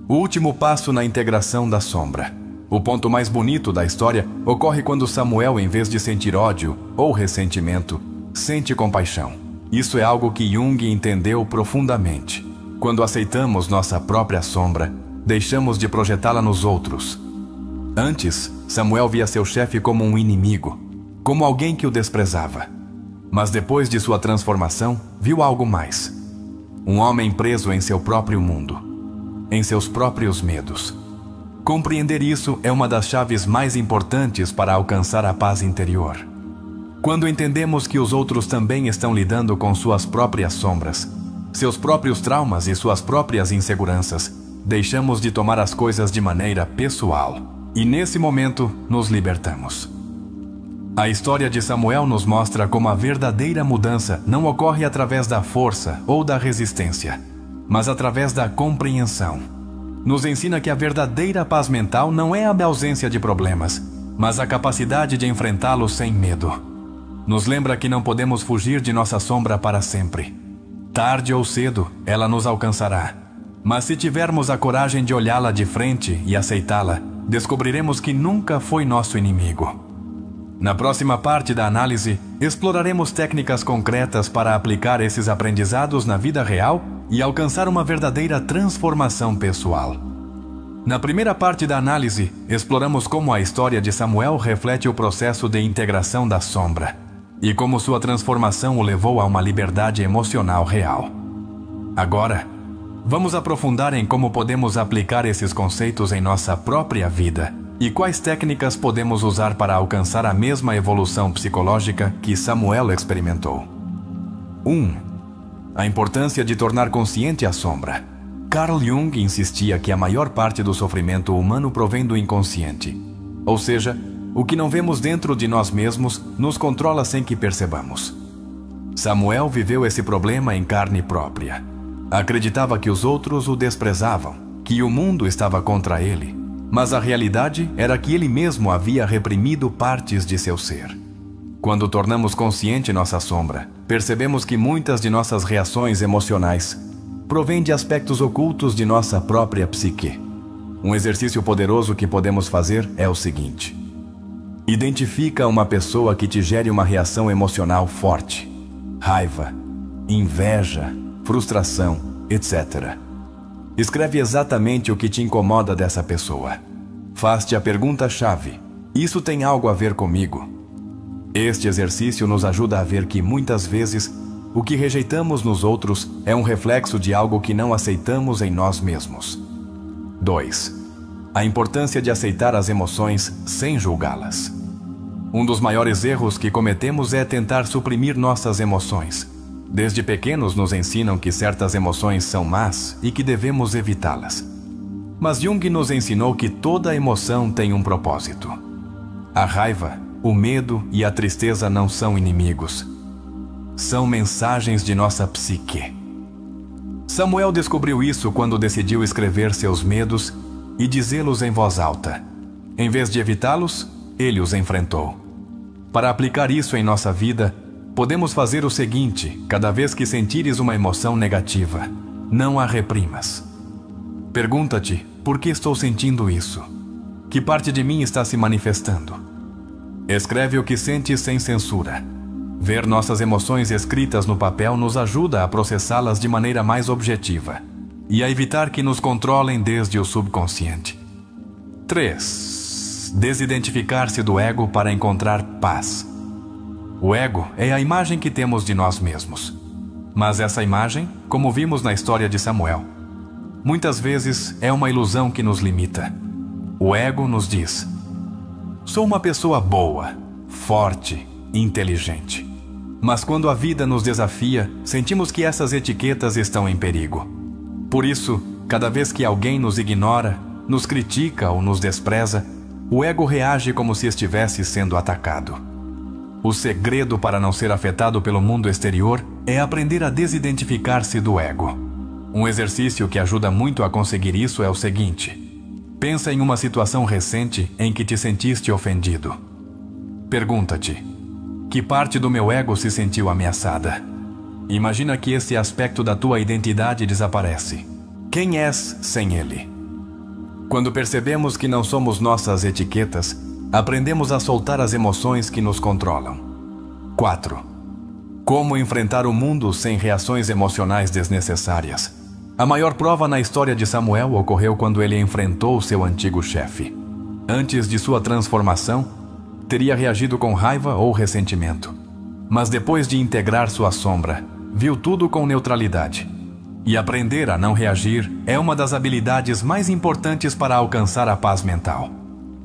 O último passo na integração da sombra. O ponto mais bonito da história ocorre quando Samuel, em vez de sentir ódio ou ressentimento, sente compaixão. Isso é algo que Jung entendeu profundamente. Quando aceitamos nossa própria sombra, deixamos de projetá-la nos outros. Antes, Samuel via seu chefe como um inimigo, como alguém que o desprezava. Mas depois de sua transformação, viu algo mais. Um homem preso em seu próprio mundo, em seus próprios medos. Compreender isso é uma das chaves mais importantes para alcançar a paz interior. Quando entendemos que os outros também estão lidando com suas próprias sombras, seus próprios traumas e suas próprias inseguranças, deixamos de tomar as coisas de maneira pessoal. E nesse momento, nos libertamos. A história de Samuel nos mostra como a verdadeira mudança não ocorre através da força ou da resistência, mas através da compreensão. Nos ensina que a verdadeira paz mental não é a ausência de problemas, mas a capacidade de enfrentá-los sem medo. Nos lembra que não podemos fugir de nossa sombra para sempre. Tarde ou cedo, ela nos alcançará. Mas se tivermos a coragem de olhá-la de frente e aceitá-la, descobriremos que nunca foi nosso inimigo. Na próxima parte da análise, exploraremos técnicas concretas para aplicar esses aprendizados na vida real e alcançar uma verdadeira transformação pessoal. Na primeira parte da análise, exploramos como a história de Samuel reflete o processo de integração da sombra e como sua transformação o levou a uma liberdade emocional real. Agora, vamos aprofundar em como podemos aplicar esses conceitos em nossa própria vida e quais técnicas podemos usar para alcançar a mesma evolução psicológica que Samuel experimentou. 1. A importância de tornar consciente a sombra. Carl Jung insistia que a maior parte do sofrimento humano provém do inconsciente, ou seja, o que não vemos dentro de nós mesmos nos controla sem que percebamos. Samuel viveu esse problema em carne própria. Acreditava que os outros o desprezavam, que o mundo estava contra ele, mas a realidade era que ele mesmo havia reprimido partes de seu ser. Quando tornamos consciente nossa sombra, percebemos que muitas de nossas reações emocionais provêm de aspectos ocultos de nossa própria psique. Um exercício poderoso que podemos fazer é o seguinte: identifica uma pessoa que te gere uma reação emocional forte, raiva, inveja, frustração, etc. Escreve exatamente o que te incomoda dessa pessoa. Faz-te a pergunta-chave: isso tem algo a ver comigo? Este exercício nos ajuda a ver que muitas vezes o que rejeitamos nos outros é um reflexo de algo que não aceitamos em nós mesmos. 2. A importância de aceitar as emoções sem julgá-las. Um dos maiores erros que cometemos é tentar suprimir nossas emoções. Desde pequenos nos ensinam que certas emoções são más e que devemos evitá-las. Mas Jung nos ensinou que toda emoção tem um propósito. A raiva, o medo e a tristeza não são inimigos. São mensagens de nossa psique. Samuel descobriu isso quando decidiu escrever seus medos e dizê-los em voz alta. Em vez de evitá-los, ele os enfrentou. Para aplicar isso em nossa vida, podemos fazer o seguinte: cada vez que sentires uma emoção negativa, não a reprimas. Pergunta-te: por que estou sentindo isso? Que parte de mim está se manifestando? Escreve o que sentes sem censura. Ver nossas emoções escritas no papel nos ajuda a processá-las de maneira mais objetiva e a evitar que nos controlem desde o subconsciente. 3. Desidentificar-se do ego para encontrar paz. O ego é a imagem que temos de nós mesmos. Mas essa imagem, como vimos na história de Samuel, muitas vezes é uma ilusão que nos limita. O ego nos diz: sou uma pessoa boa, forte, inteligente. Mas quando a vida nos desafia, sentimos que essas etiquetas estão em perigo. Por isso, cada vez que alguém nos ignora, nos critica ou nos despreza, o ego reage como se estivesse sendo atacado. O segredo para não ser afetado pelo mundo exterior é aprender a desidentificar-se do ego. Um exercício que ajuda muito a conseguir isso é o seguinte: pensa em uma situação recente em que te sentiste ofendido. Pergunta-te: que parte do meu ego se sentiu ameaçada? Imagina que esse aspecto da tua identidade desaparece. Quem és sem ele? Quando percebemos que não somos nossas etiquetas, aprendemos a soltar as emoções que nos controlam. 4. Como enfrentar o mundo sem reações emocionais desnecessárias. A maior prova na história de Samuel ocorreu quando ele enfrentou seu antigo chefe. Antes de sua transformação, teria reagido com raiva ou ressentimento. Mas depois de integrar sua sombra, viu tudo com neutralidade. E aprender a não reagir é uma das habilidades mais importantes para alcançar a paz mental.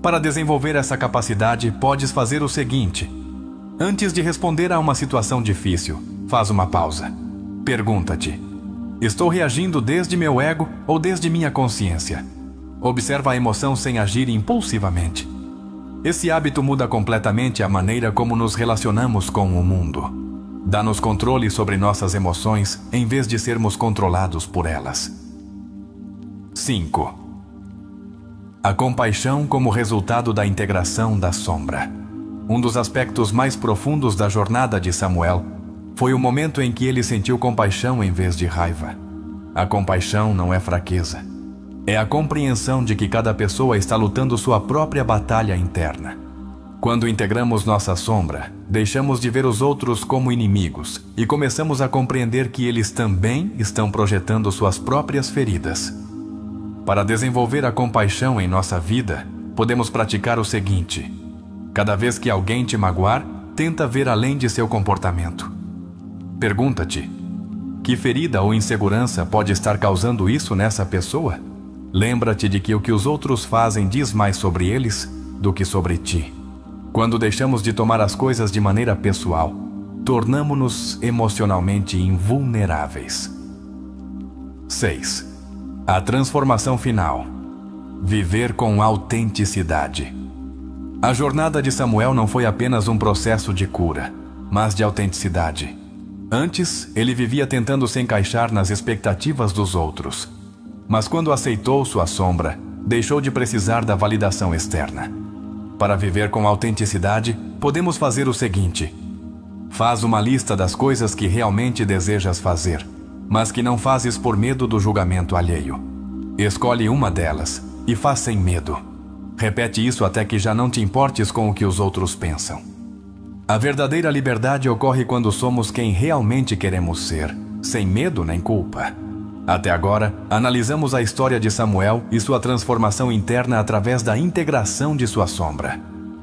Para desenvolver essa capacidade, podes fazer o seguinte: antes de responder a uma situação difícil, faz uma pausa. Pergunta-te: estou reagindo desde meu ego ou desde minha consciência? Observa a emoção sem agir impulsivamente. Esse hábito muda completamente a maneira como nos relacionamos com o mundo. Dá-nos controle sobre nossas emoções em vez de sermos controlados por elas. 5. A compaixão como resultado da integração da sombra. Um dos aspectos mais profundos da jornada de Samuel foi o momento em que ele sentiu compaixão em vez de raiva. A compaixão não é fraqueza. É a compreensão de que cada pessoa está lutando sua própria batalha interna. Quando integramos nossa sombra, deixamos de ver os outros como inimigos e começamos a compreender que eles também estão projetando suas próprias feridas. Para desenvolver a compaixão em nossa vida, podemos praticar o seguinte: cada vez que alguém te magoar, tenta ver além de seu comportamento. Pergunta-te: que ferida ou insegurança pode estar causando isso nessa pessoa? Lembra-te de que o que os outros fazem diz mais sobre eles do que sobre ti. Quando deixamos de tomar as coisas de maneira pessoal, tornamo-nos emocionalmente invulneráveis. 6. A transformação final. Viver com autenticidade. A jornada de Samuel não foi apenas um processo de cura, mas de autenticidade. Antes, ele vivia tentando se encaixar nas expectativas dos outros. Mas quando aceitou sua sombra, deixou de precisar da validação externa. Para viver com autenticidade, podemos fazer o seguinte: faz uma lista das coisas que realmente desejas fazer, mas que não fazes por medo do julgamento alheio. Escolhe uma delas e faz sem medo. Repete isso até que já não te importes com o que os outros pensam. A verdadeira liberdade ocorre quando somos quem realmente queremos ser, sem medo nem culpa. Até agora, analisamos a história de Samuel e sua transformação interna através da integração de sua sombra.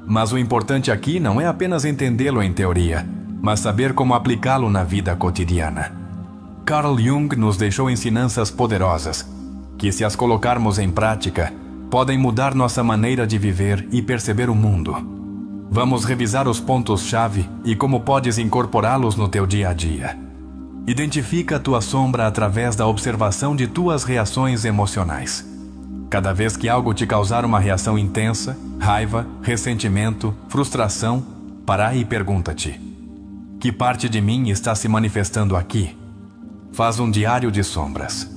Mas o importante aqui não é apenas entendê-lo em teoria, mas saber como aplicá-lo na vida cotidiana. Carl Jung nos deixou ensinanças poderosas, que, se as colocarmos em prática, podem mudar nossa maneira de viver e perceber o mundo. Vamos revisar os pontos-chave e como podes incorporá-los no teu dia a dia. Identifica a tua sombra através da observação de tuas reações emocionais. Cada vez que algo te causar uma reação intensa, raiva, ressentimento, frustração, para e pergunta-te: que parte de mim está se manifestando aqui? Faz um diário de sombras.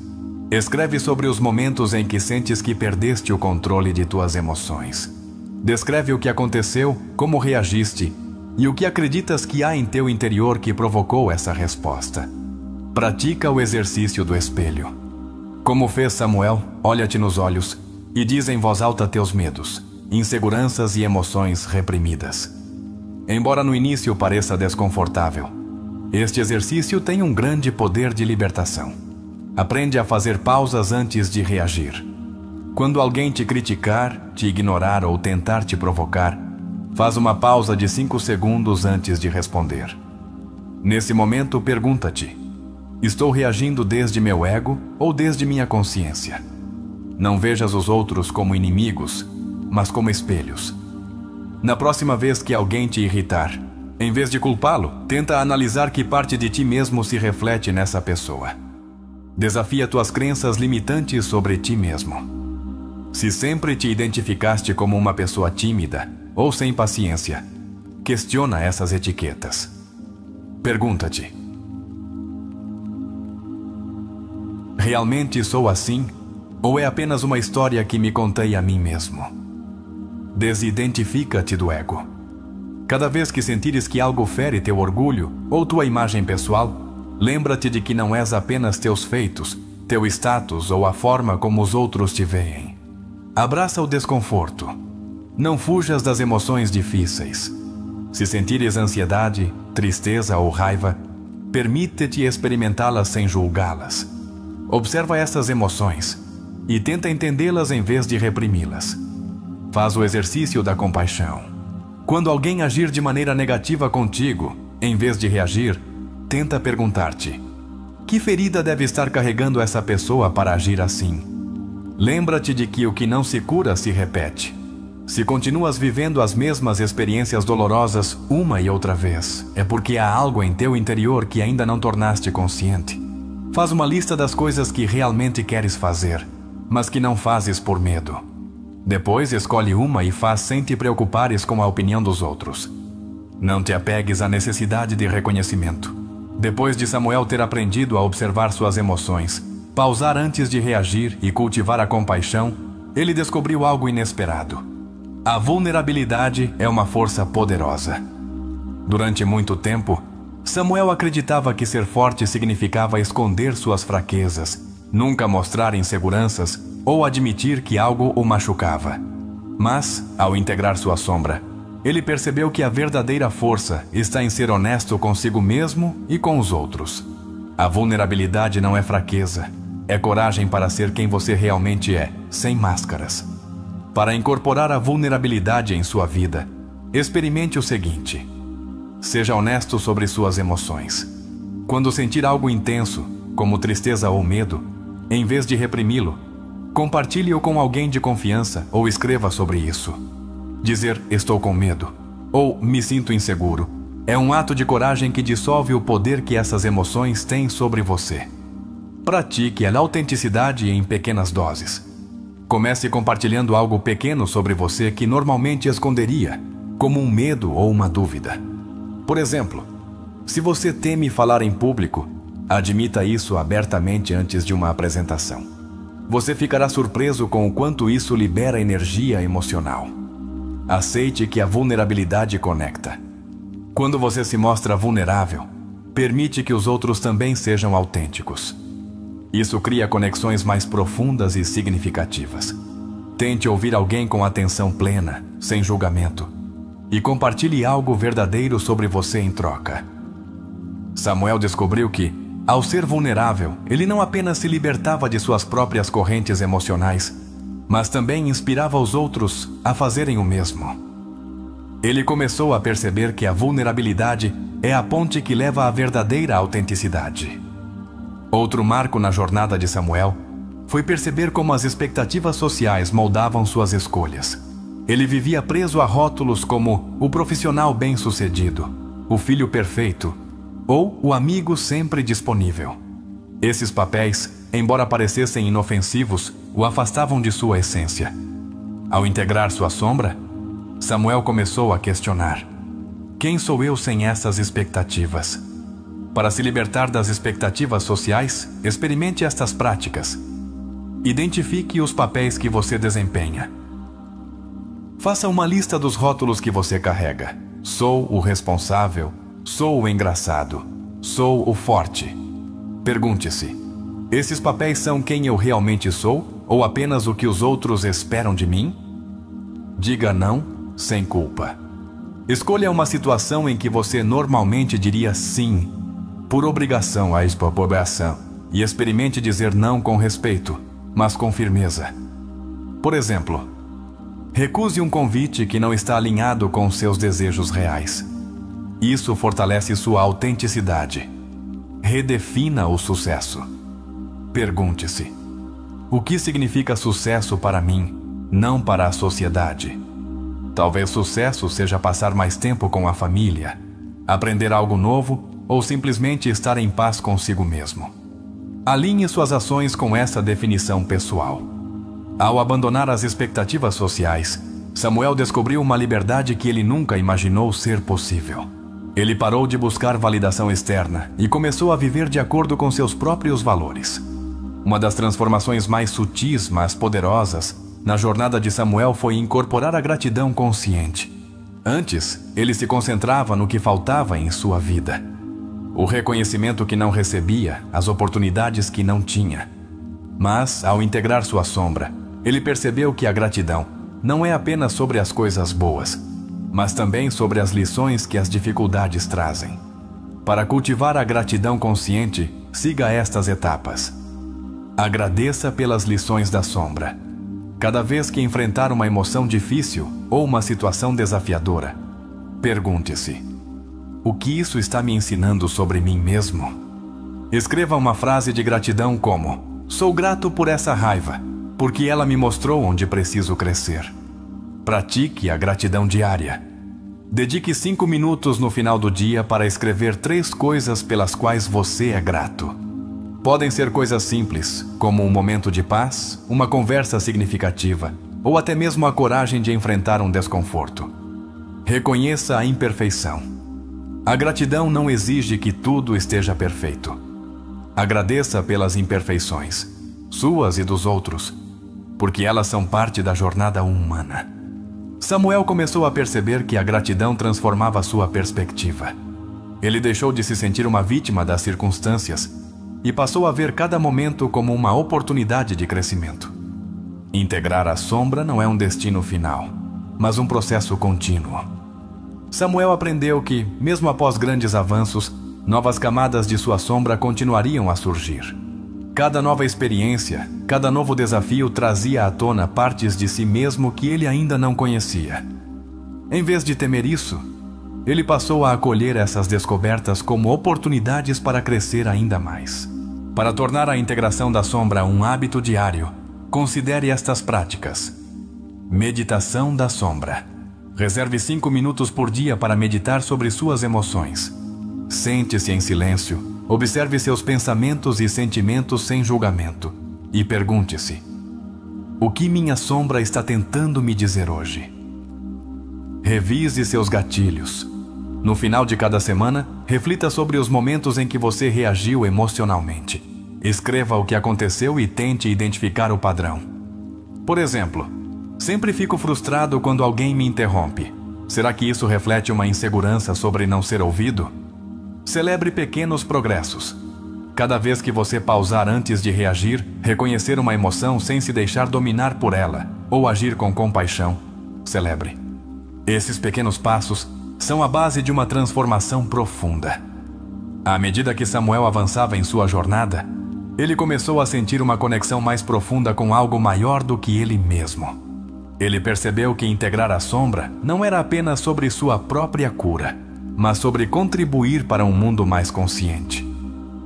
Escreve sobre os momentos em que sentes que perdeste o controle de tuas emoções. Descreve o que aconteceu, como reagiste e o que acreditas que há em teu interior que provocou essa resposta. Pratica o exercício do espelho. Como fez Samuel, olha-te nos olhos e diz em voz alta teus medos, inseguranças e emoções reprimidas. Embora no início pareça desconfortável, este exercício tem um grande poder de libertação. Aprende a fazer pausas antes de reagir. Quando alguém te criticar, te ignorar ou tentar te provocar, faz uma pausa de 5 segundos antes de responder. Nesse momento, pergunta-te: estou reagindo desde meu ego ou desde minha consciência? Não vejas os outros como inimigos, mas como espelhos. Na próxima vez que alguém te irritar, em vez de culpá-lo, tenta analisar que parte de ti mesmo se reflete nessa pessoa. Desafia tuas crenças limitantes sobre ti mesmo. Se sempre te identificaste como uma pessoa tímida ou sem paciência, questiona essas etiquetas. Pergunta-te: realmente sou assim? Ou é apenas uma história que me contei a mim mesmo? Desidentifica-te do ego. Cada vez que sentires que algo fere teu orgulho ou tua imagem pessoal, lembra-te de que não és apenas teus feitos, teu status ou a forma como os outros te veem. Abraça o desconforto. Não fujas das emoções difíceis. Se sentires ansiedade, tristeza ou raiva, permite-te experimentá-las sem julgá-las. Observa essas emoções e tenta entendê-las em vez de reprimi-las. Faz o exercício da compaixão. Quando alguém agir de maneira negativa contigo, em vez de reagir, tenta perguntar-te: que ferida deve estar carregando essa pessoa para agir assim? Lembra-te de que o que não se cura se repete. Se continuas vivendo as mesmas experiências dolorosas uma e outra vez, é porque há algo em teu interior que ainda não tornaste consciente. Faz uma lista das coisas que realmente queres fazer, mas que não fazes por medo. Depois escolhe uma e faz sem te preocupares com a opinião dos outros. Não te apegues à necessidade de reconhecimento. Depois de Samuel ter aprendido a observar suas emoções, pausar antes de reagir e cultivar a compaixão, ele descobriu algo inesperado. A vulnerabilidade é uma força poderosa. Durante muito tempo, Samuel acreditava que ser forte significava esconder suas fraquezas, nunca mostrar inseguranças ou admitir que algo o machucava. Mas, ao integrar sua sombra, ele percebeu que a verdadeira força está em ser honesto consigo mesmo e com os outros. A vulnerabilidade não é fraqueza, é coragem para ser quem você realmente é, sem máscaras. Para incorporar a vulnerabilidade em sua vida, experimente o seguinte: seja honesto sobre suas emoções. Quando sentir algo intenso, como tristeza ou medo, em vez de reprimi-lo, compartilhe-o com alguém de confiança ou escreva sobre isso. Dizer "estou com medo" ou "me sinto inseguro" é um ato de coragem que dissolve o poder que essas emoções têm sobre você. Pratique a autenticidade em pequenas doses. Comece compartilhando algo pequeno sobre você que normalmente esconderia, como um medo ou uma dúvida. Por exemplo, se você teme falar em público, admita isso abertamente antes de uma apresentação. Você ficará surpreso com o quanto isso libera energia emocional. Aceite que a vulnerabilidade conecta. Quando você se mostra vulnerável, permite que os outros também sejam autênticos. Isso cria conexões mais profundas e significativas. Tente ouvir alguém com atenção plena, sem julgamento, e compartilhe algo verdadeiro sobre você em troca. Samuel descobriu que, ao ser vulnerável, ele não apenas se libertava de suas próprias correntes emocionais, mas também inspirava os outros a fazerem o mesmo. Ele começou a perceber que a vulnerabilidade é a ponte que leva à verdadeira autenticidade. Outro marco na jornada de Samuel foi perceber como as expectativas sociais moldavam suas escolhas. Ele vivia preso a rótulos como o profissional bem-sucedido, o filho perfeito ou o amigo sempre disponível. Esses papéis, embora parecessem inofensivos, o afastavam de sua essência. Ao integrar sua sombra, Samuel começou a questionar: quem sou eu sem essas expectativas? Para se libertar das expectativas sociais, experimente estas práticas. Identifique os papéis que você desempenha. Faça uma lista dos rótulos que você carrega. Sou o responsável, sou o engraçado, sou o forte. Pergunte-se: esses papéis são quem eu realmente sou ou apenas o que os outros esperam de mim? Diga não sem culpa. Escolha uma situação em que você normalmente diria sim, por obrigação à expropriação, e experimente dizer não com respeito, mas com firmeza. Por exemplo, recuse um convite que não está alinhado com seus desejos reais. Isso fortalece sua autenticidade. Redefina o sucesso. Pergunte-se: o que significa sucesso para mim, não para a sociedade? Talvez sucesso seja passar mais tempo com a família, aprender algo novo ou simplesmente estar em paz consigo mesmo. Alinhe suas ações com essa definição pessoal. Ao abandonar as expectativas sociais, Samuel descobriu uma liberdade que ele nunca imaginou ser possível. Ele parou de buscar validação externa e começou a viver de acordo com seus próprios valores. Uma das transformações mais sutis, mas poderosas, na jornada de Samuel foi incorporar a gratidão consciente. Antes, ele se concentrava no que faltava em sua vida. O reconhecimento que não recebia, as oportunidades que não tinha. Mas, ao integrar sua sombra, ele percebeu que a gratidão não é apenas sobre as coisas boas, mas também sobre as lições que as dificuldades trazem. Para cultivar a gratidão consciente, siga estas etapas. Agradeça pelas lições da sombra. Cada vez que enfrentar uma emoção difícil ou uma situação desafiadora, pergunte-se: o que isso está me ensinando sobre mim mesmo? Escreva uma frase de gratidão como: sou grato por essa raiva, porque ela me mostrou onde preciso crescer. Pratique a gratidão diária. Dedique 5 minutos no final do dia para escrever 3 coisas pelas quais você é grato. Podem ser coisas simples, como um momento de paz, uma conversa significativa, ou até mesmo a coragem de enfrentar um desconforto. Reconheça a imperfeição. A gratidão não exige que tudo esteja perfeito. Agradeça pelas imperfeições, suas e dos outros, porque elas são parte da jornada humana. Samuel começou a perceber que a gratidão transformava sua perspectiva. Ele deixou de se sentir uma vítima das circunstâncias e passou a ver cada momento como uma oportunidade de crescimento. Integrar a sombra não é um destino final, mas um processo contínuo. Samuel aprendeu que, mesmo após grandes avanços, novas camadas de sua sombra continuariam a surgir. Cada nova experiência, cada novo desafio trazia à tona partes de si mesmo que ele ainda não conhecia. Em vez de temer isso, ele passou a acolher essas descobertas como oportunidades para crescer ainda mais. Para tornar a integração da sombra um hábito diário, considere estas práticas. Meditação da sombra. Reserve 5 minutos por dia para meditar sobre suas emoções. Sente-se em silêncio, observe seus pensamentos e sentimentos sem julgamento e pergunte-se: o que minha sombra está tentando me dizer hoje? Revise seus gatilhos. No final de cada semana, reflita sobre os momentos em que você reagiu emocionalmente. Escreva o que aconteceu e tente identificar o padrão. Por exemplo, sempre fico frustrado quando alguém me interrompe. Será que isso reflete uma insegurança sobre não ser ouvido? Celebre pequenos progressos. Cada vez que você pausar antes de reagir, reconhecer uma emoção sem se deixar dominar por ela, ou agir com compaixão, celebre. Esses pequenos passos são a base de uma transformação profunda. À medida que Samuel avançava em sua jornada, ele começou a sentir uma conexão mais profunda com algo maior do que ele mesmo. Ele percebeu que integrar a sombra não era apenas sobre sua própria cura, mas sobre contribuir para um mundo mais consciente.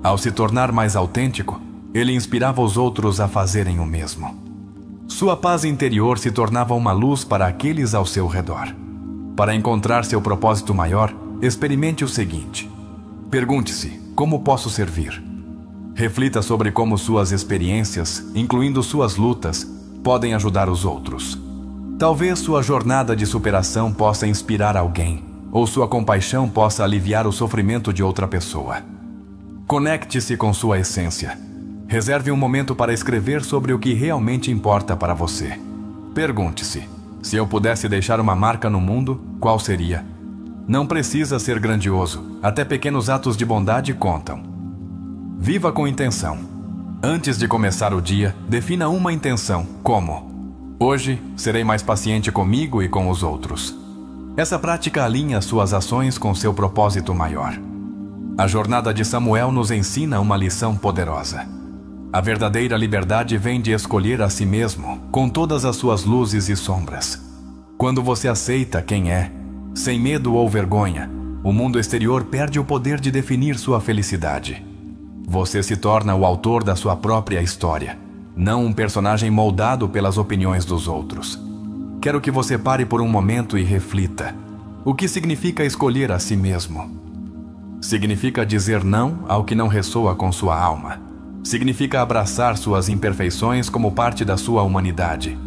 Ao se tornar mais autêntico, ele inspirava os outros a fazerem o mesmo. Sua paz interior se tornava uma luz para aqueles ao seu redor. Para encontrar seu propósito maior, experimente o seguinte. Pergunte-se: como posso servir? Reflita sobre como suas experiências, incluindo suas lutas, podem ajudar os outros. Talvez sua jornada de superação possa inspirar alguém, ou sua compaixão possa aliviar o sofrimento de outra pessoa. Conecte-se com sua essência. Reserve um momento para escrever sobre o que realmente importa para você. Pergunte-se: se eu pudesse deixar uma marca no mundo, qual seria? Não precisa ser grandioso, até pequenos atos de bondade contam. Viva com intenção. Antes de começar o dia, defina uma intenção, como: hoje serei mais paciente comigo e com os outros. Essa prática alinha suas ações com seu propósito maior. A jornada de Samuel nos ensina uma lição poderosa. A verdadeira liberdade vem de escolher a si mesmo, com todas as suas luzes e sombras. Quando você aceita quem é, sem medo ou vergonha, o mundo exterior perde o poder de definir sua felicidade. Você se torna o autor da sua própria história, não um personagem moldado pelas opiniões dos outros. Quero que você pare por um momento e reflita. O que significa escolher a si mesmo? Significa dizer não ao que não ressoa com sua alma. Significa abraçar suas imperfeições como parte da sua humanidade.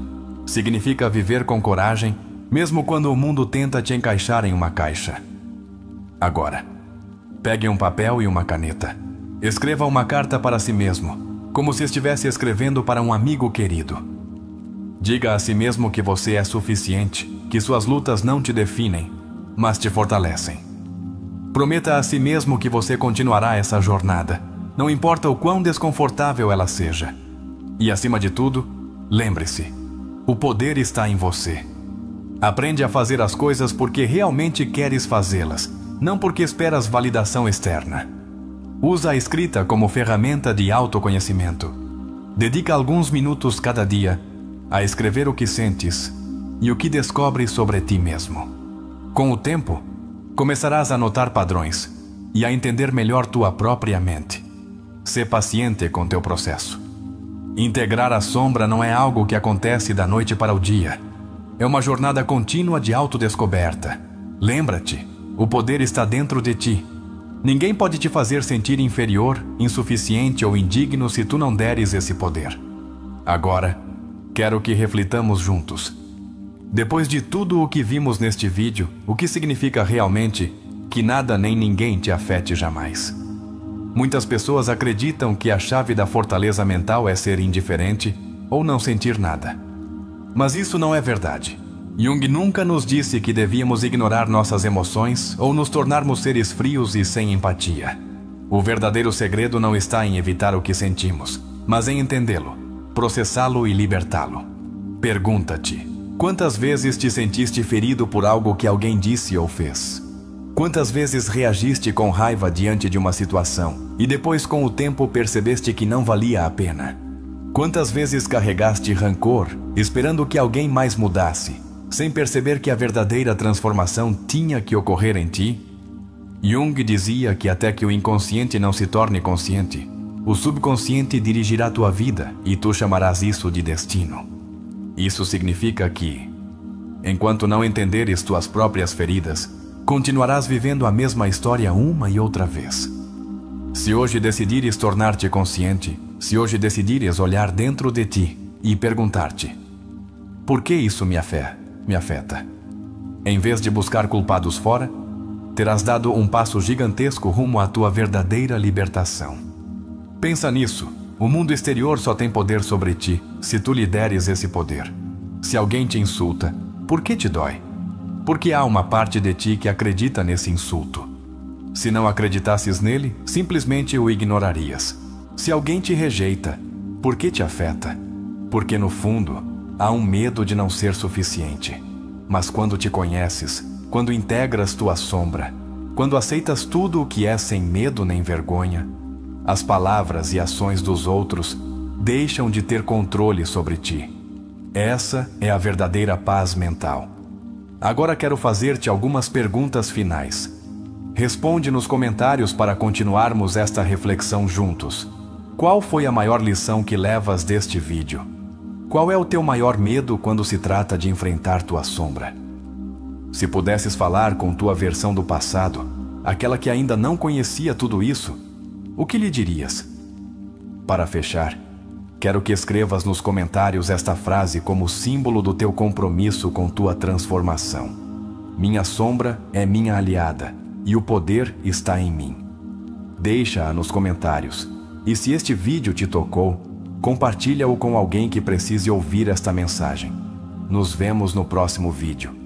Significa viver com coragem, mesmo quando o mundo tenta te encaixar em uma caixa. Agora, pegue um papel e uma caneta. Escreva uma carta para si mesmo, como se estivesse escrevendo para um amigo querido. Diga a si mesmo que você é suficiente, que suas lutas não te definem, mas te fortalecem. Prometa a si mesmo que você continuará essa jornada, não importa o quão desconfortável ela seja. E acima de tudo, lembre-se, o poder está em você. Aprende a fazer as coisas porque realmente queres fazê-las, não porque esperas validação externa. Usa a escrita como ferramenta de autoconhecimento. Dedica alguns minutos cada dia a escrever o que sentes e o que descobres sobre ti mesmo. Com o tempo, começarás a notar padrões e a entender melhor tua própria mente. Sê paciente com teu processo. Integrar a sombra não é algo que acontece da noite para o dia. É uma jornada contínua de autodescoberta. Lembra-te, o poder está dentro de ti. Ninguém pode te fazer sentir inferior, insuficiente ou indigno se tu não deres esse poder. Agora, quero que reflitamos juntos. Depois de tudo o que vimos neste vídeo, o que significa realmente que nada nem ninguém te afete jamais? Muitas pessoas acreditam que a chave da fortaleza mental é ser indiferente ou não sentir nada. Mas isso não é verdade. Jung nunca nos disse que devíamos ignorar nossas emoções ou nos tornarmos seres frios e sem empatia. O verdadeiro segredo não está em evitar o que sentimos, mas em entendê-lo, processá-lo e libertá-lo. Pergunta-te: quantas vezes te sentiste ferido por algo que alguém disse ou fez? Quantas vezes reagiste com raiva diante de uma situação e depois, com o tempo, percebeste que não valia a pena? Quantas vezes carregaste rancor, esperando que alguém mais mudasse, sem perceber que a verdadeira transformação tinha que ocorrer em ti? Jung dizia que até que o inconsciente não se torne consciente, o subconsciente dirigirá tua vida e tu chamarás isso de destino. Isso significa que, enquanto não entenderes tuas próprias feridas, continuarás vivendo a mesma história uma e outra vez. Se hoje decidires tornar-te consciente, se hoje decidires olhar dentro de ti e perguntar-te: por que isso me afeta? Em vez de buscar culpados fora, terás dado um passo gigantesco rumo à tua verdadeira libertação. Pensa nisso. O mundo exterior só tem poder sobre ti se tu lhe deres esse poder. Se alguém te insulta, por que te dói? Porque há uma parte de ti que acredita nesse insulto. Se não acreditasses nele, simplesmente o ignorarias. Se alguém te rejeita, por que te afeta? Porque no fundo, há um medo de não ser suficiente. Mas quando te conheces, quando integras tua sombra, quando aceitas tudo o que é sem medo nem vergonha, as palavras e ações dos outros deixam de ter controle sobre ti. Essa é a verdadeira paz mental. Agora quero fazer-te algumas perguntas finais. Responde nos comentários para continuarmos esta reflexão juntos. Qual foi a maior lição que levas deste vídeo? Qual é o teu maior medo quando se trata de enfrentar tua sombra? Se pudesses falar com tua versão do passado, aquela que ainda não conhecia tudo isso, o que lhe dirias? Para fechar, quero que escrevas nos comentários esta frase como símbolo do teu compromisso com tua transformação. Minha sombra é minha aliada e o poder está em mim. Deixa-a nos comentários. E se este vídeo te tocou, compartilha-o com alguém que precise ouvir esta mensagem. Nos vemos no próximo vídeo.